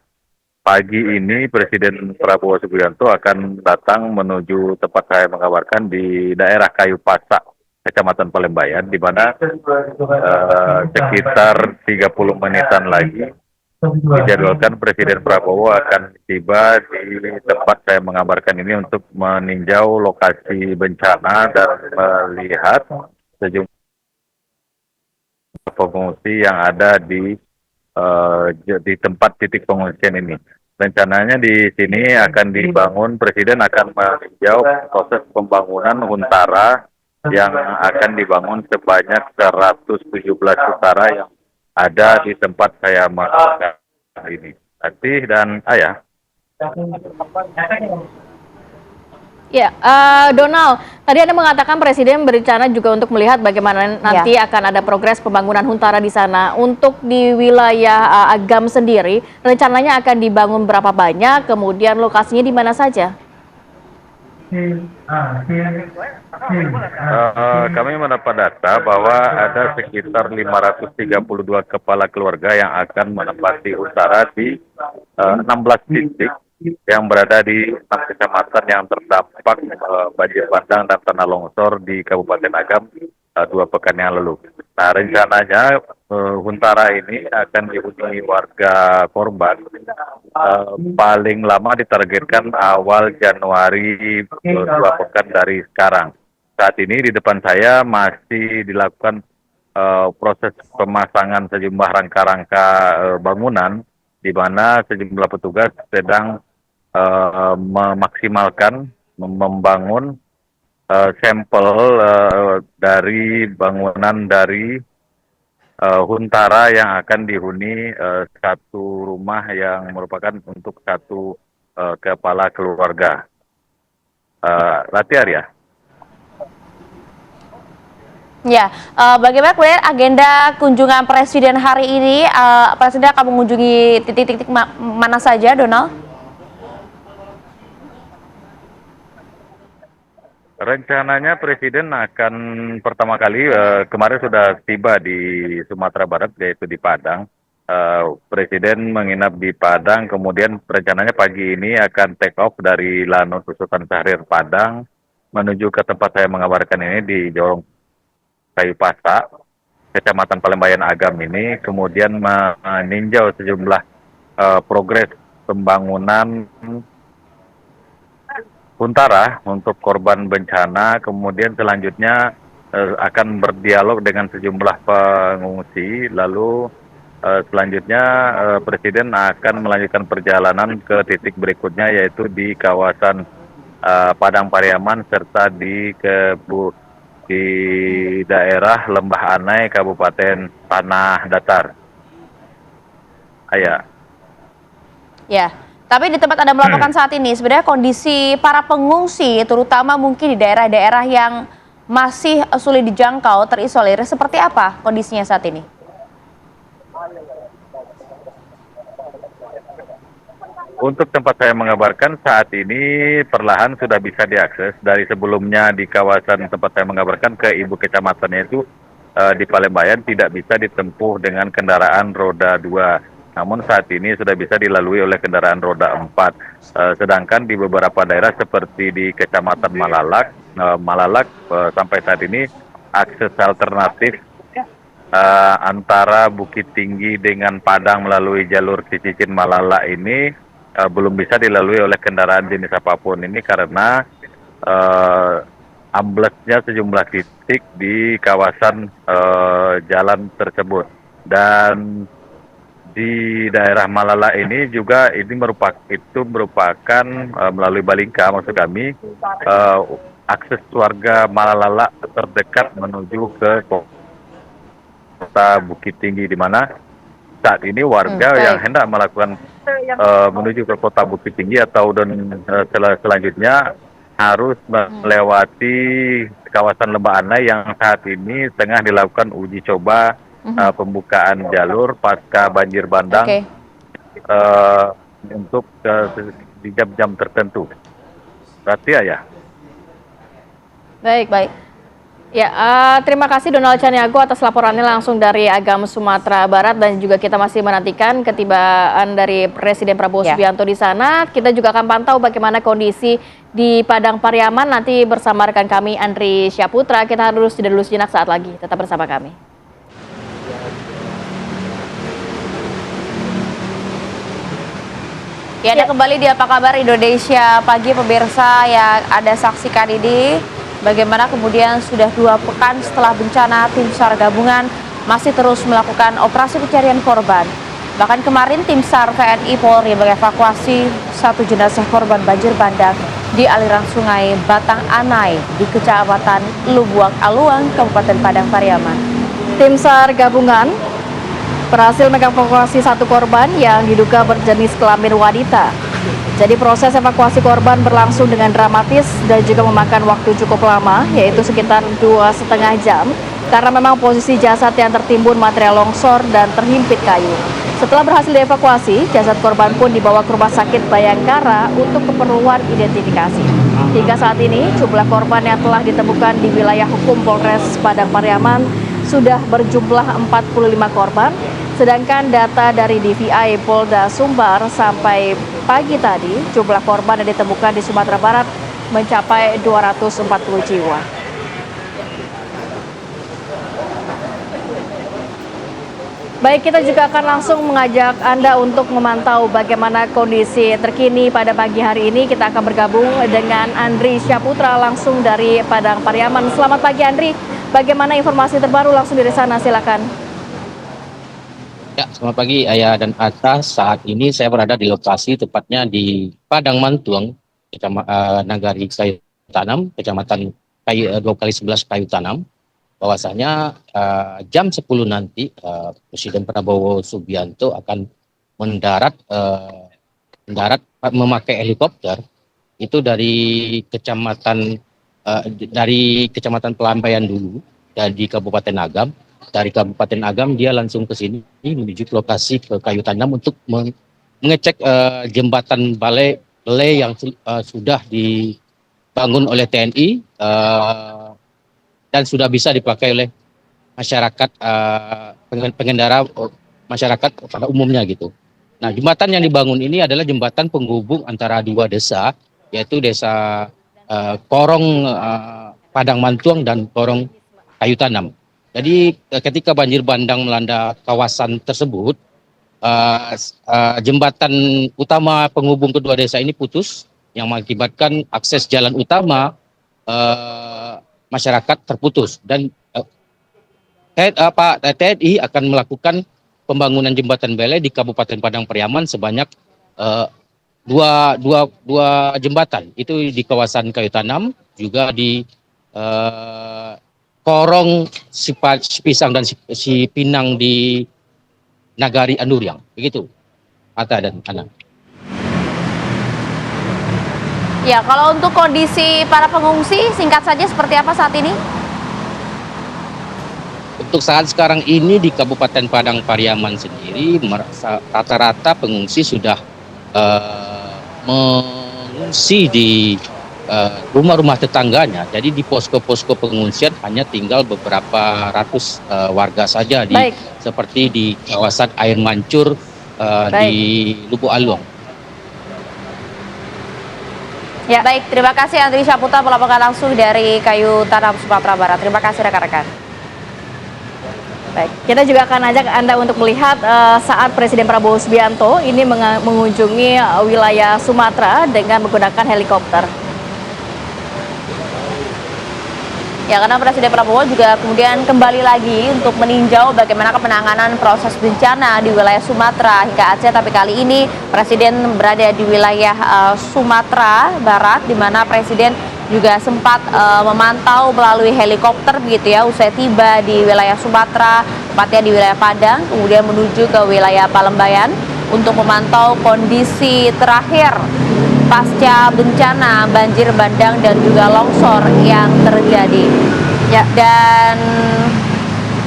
pagi ini Presiden Prabowo Subianto akan datang menuju tempat saya mengabarkan di daerah Kayu Pasak, Kecamatan Palembayan, di mana sekitar 30 menitan lagi dijadwalkan Presiden Prabowo akan tiba di tempat saya mengabarkan ini untuk meninjau lokasi bencana dan melihat sejumlah pengungsi yang ada di tempat titik pengungsian ini. rencananya di sini akan dibangun, Presiden akan meninjau proses pembangunan Huntara yang akan dibangun sebanyak 117 Huntara yang ada di tempat saya melakukan ini. Nanti dan Ayah. Ya, Donald, tadi Anda mengatakan Presiden berencana juga untuk melihat bagaimana nanti akan ada progres pembangunan Huntara di sana. Untuk di wilayah Agam sendiri, rencananya akan dibangun berapa banyak, kemudian lokasinya di mana saja? Kami mendapat data bahwa ada sekitar 532 kepala keluarga yang akan menempati Huntara di 16 titik yang berada di 6 kecamatan yang terdampak banjir bandang dan tanah longsor di Kabupaten Agam 2 pekan yang lalu. Nah, rencananya Huntara ini akan dihuni warga korban paling lama ditargetkan awal Januari 2 pekan dari sekarang. Saat ini di depan saya masih dilakukan proses pemasangan sejumlah rangka-rangka bangunan di mana sejumlah petugas sedang memaksimalkan membangun sampel dari bangunan dari Huntara yang akan dihuni satu rumah yang merupakan untuk satu kepala keluarga. Rati Arya. Ya, bagaimana kemudian agenda kunjungan Presiden hari ini? Presiden akan mengunjungi titik-titik mana saja, Donald? Rencananya Presiden akan pertama kali kemarin sudah tiba di Sumatera Barat, yaitu di Padang. Presiden menginap di Padang, kemudian rencananya pagi ini akan take off dari Lanut Sultan Syahrir Padang menuju ke tempat saya mengabarkan ini di Jorong Kayu Pasa, Kecamatan Palembayan Agam ini, kemudian meninjau sejumlah progres pembangunan Huntara untuk korban bencana, kemudian selanjutnya akan berdialog dengan sejumlah pengungsi, lalu selanjutnya Presiden akan melanjutkan perjalanan ke titik berikutnya yaitu di kawasan Padang Pariaman serta di daerah Lembah Anai, Kabupaten Tanah Datar. Ayah. Ya. Tapi di tempat Anda melaporkan saat ini, sebenarnya kondisi para pengungsi, terutama mungkin di daerah-daerah yang masih sulit dijangkau, terisolir, seperti apa kondisinya saat ini? Untuk tempat saya mengabarkan saat ini perlahan sudah bisa diakses. Dari sebelumnya di kawasan tempat saya mengabarkan ke ibu kecamatannya itu di Palembayan tidak bisa ditempuh dengan kendaraan roda 2. Namun saat ini sudah bisa dilalui oleh kendaraan roda 4. Sedangkan di beberapa daerah seperti di Kecamatan Malalak sampai saat ini akses alternatif antara Bukit Tinggi dengan Padang melalui jalur Cicicin Malalak ini belum bisa dilalui oleh kendaraan jenis apapun ini karena amblesnya sejumlah titik di kawasan jalan tersebut. Dan di daerah Malala ini juga ini merupakan melalui Balingka maksud kami akses warga Malala terdekat menuju ke kota Bukit Tinggi, di mana saat ini warga yang hendak melakukan menuju ke kota Bukit Tinggi atau selanjutnya harus melewati kawasan Lembah Anai yang saat ini tengah dilakukan uji coba pembukaan jalur pasca banjir bandang untuk di jam-jam tertentu. Ratia ya. Baik. Ya, terima kasih Donald Caniago atas laporannya langsung dari Agam, Sumatera Barat, dan juga kita masih menantikan ketibaan dari Presiden Prabowo Subianto di sana. Kita juga akan pantau bagaimana kondisi di Padang Pariaman nanti bersama rekan kami Andri Syaputra. Kita harus jeda dulu sejenak, saat lagi tetap bersama kami. Ya, Anda kembali di Apa Kabar Indonesia Pagi, pemirsa yang Anda saksikan ini. Bagaimana kemudian sudah 2 pekan setelah bencana, tim SAR gabungan masih terus melakukan operasi pencarian korban Bahkan kemarin tim SAR TNI Polri mengevakuasi satu jenazah korban banjir bandang di aliran sungai Batang Anai di Kecamatan Lubuak Aluang, Kabupaten Padang Pariaman. Tim SAR gabungan berhasil mengevakuasi satu korban yang diduga berjenis kelamin wanita. Jadi proses evakuasi korban berlangsung dengan dramatis dan juga memakan waktu cukup lama, yaitu sekitar 2,5 jam, karena memang posisi jasad yang tertimbun material longsor dan terhimpit kayu. Setelah berhasil dievakuasi, jasad korban pun dibawa ke Rumah Sakit Bayangkara untuk keperluan identifikasi. Hingga saat ini, jumlah korban yang telah ditemukan di wilayah hukum Polres Padang Pariaman sudah berjumlah 45 korban, sedangkan data dari DVI Polda Sumbar sampai pagi tadi, jumlah korban yang ditemukan di Sumatera Barat mencapai 240 jiwa. Baik, kita juga akan langsung mengajak Anda untuk memantau bagaimana kondisi terkini pada pagi hari ini. Kita akan bergabung dengan Andri Syaputra langsung dari Padang Pariaman. Selamat pagi Andri, bagaimana informasi terbaru langsung dari sana, silakan. Ya, selamat pagi Ayah dan Ata. Saat ini saya berada di lokasi, tepatnya di Padang Mantuang, Nagari Kayu Tanam, Kecamatan 2x11 Kayu Tanam. Bahwasanya jam 10 nanti Presiden Prabowo Subianto akan mendarat memakai helikopter itu dari Kecamatan Pelambayan dulu, dari Kabupaten Agam. Dari Kabupaten Agam dia langsung ke sini menuju ke lokasi ke Kayu Tanam untuk mengecek jembatan balai yang sudah dibangun oleh TNI dan sudah bisa dipakai oleh masyarakat, pengendara masyarakat pada umumnya gitu. Nah, jembatan yang dibangun ini adalah jembatan penghubung antara dua desa, yaitu desa Korong Padang Mantuang dan Korong Kayu Tanam. Jadi ketika banjir bandang melanda kawasan tersebut, jembatan utama penghubung kedua desa ini putus, yang mengakibatkan akses jalan utama masyarakat terputus, dan TNI akan melakukan pembangunan jembatan balai di Kabupaten Padang Pariaman sebanyak dua jembatan, itu di kawasan Kayu Tanam, juga di Korong Pisang dan Pinang di Nagari Anduriang. Begitu, Ata dan Ana. Ya, kalau untuk kondisi para pengungsi, singkat saja seperti apa saat ini? Untuk saat sekarang ini di Kabupaten Padang Pariaman sendiri, rata-rata pengungsi sudah mengungsi di rumah-rumah tetangganya. Jadi di posko-posko pengungsian hanya tinggal beberapa ratus warga saja, seperti di kawasan Air Mancur di Lubuak Aluang. Ya, baik. Terima kasih Andri Syaputra melaporkan langsung dari Kayu Tanam, Sumatera Barat. Terima kasih rekan-rekan. Baik, kita juga akan ajak Anda untuk melihat saat Presiden Prabowo Subianto ini mengunjungi wilayah Sumatera dengan menggunakan helikopter. Ya, karena Presiden Prabowo juga kemudian kembali lagi untuk meninjau bagaimana penanganan proses bencana di wilayah Sumatera hingga Aceh. Tapi kali ini Presiden berada di wilayah Sumatera Barat, di mana Presiden juga sempat memantau melalui helikopter begitu ya, usai tiba di wilayah Sumatera, tepatnya di wilayah Padang, kemudian menuju ke wilayah Palembayan untuk memantau kondisi terakhir pasca bencana banjir bandang dan juga longsor yang terjadi. Ya, dan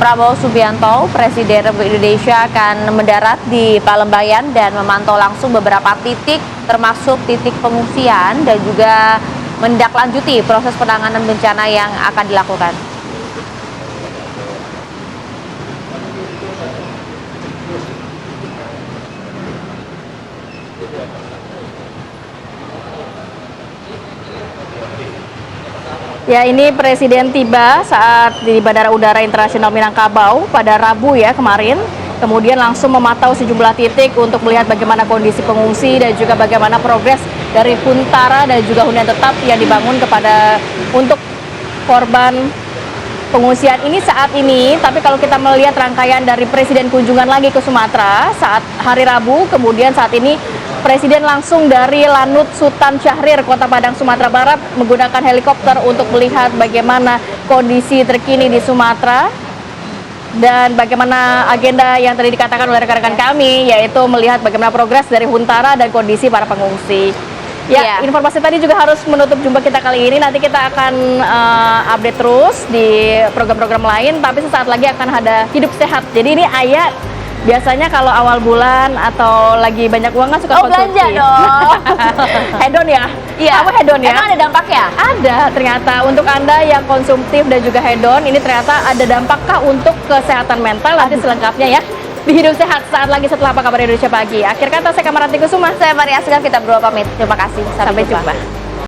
Prabowo Subianto, Presiden Republik Indonesia, akan mendarat di Palembayan dan memantau langsung beberapa titik, termasuk titik pengungsian, dan juga menindaklanjuti proses penanganan bencana yang akan dilakukan. Ya, ini Presiden tiba saat di Bandara Udara Internasional Minangkabau pada Rabu ya kemarin. Kemudian langsung memantau sejumlah titik untuk melihat bagaimana kondisi pengungsi dan juga bagaimana progres dari huntara dan juga hunian tetap yang dibangun untuk korban pengungsian ini saat ini, tapi kalau kita melihat rangkaian dari Presiden kunjungan lagi ke Sumatera saat hari Rabu, kemudian saat ini Presiden langsung dari Lanut Sultan Syahrir, Kota Padang, Sumatera Barat menggunakan helikopter untuk melihat bagaimana kondisi terkini di Sumatera dan bagaimana agenda yang tadi dikatakan oleh rekan-rekan kami, yaitu melihat bagaimana progres dari Huntara dan kondisi para pengungsi. Ya, informasi tadi juga harus menutup jumpa kita kali ini. Nanti kita akan update terus di program-program lain, tapi sesaat lagi akan ada Hidup Sehat. Jadi ini Ayah biasanya kalau awal bulan atau lagi banyak uang kan suka konsumsi. Belanja dong. Hedon ya? Iya. Kamu hedon ya? Emang ada dampaknya? Ada ternyata. Untuk Anda yang konsumtif dan juga hedon, ini ternyata ada dampakkah untuk kesehatan mental? Nanti selengkapnya ya di Hidup Sehat saat lagi setelah Apa Kabar Indonesia Pagi. Akhir kata saya Kamarati Kusuma. Saya Maria Asgar, kita berdua pamit. Terima kasih. Sampai jumpa.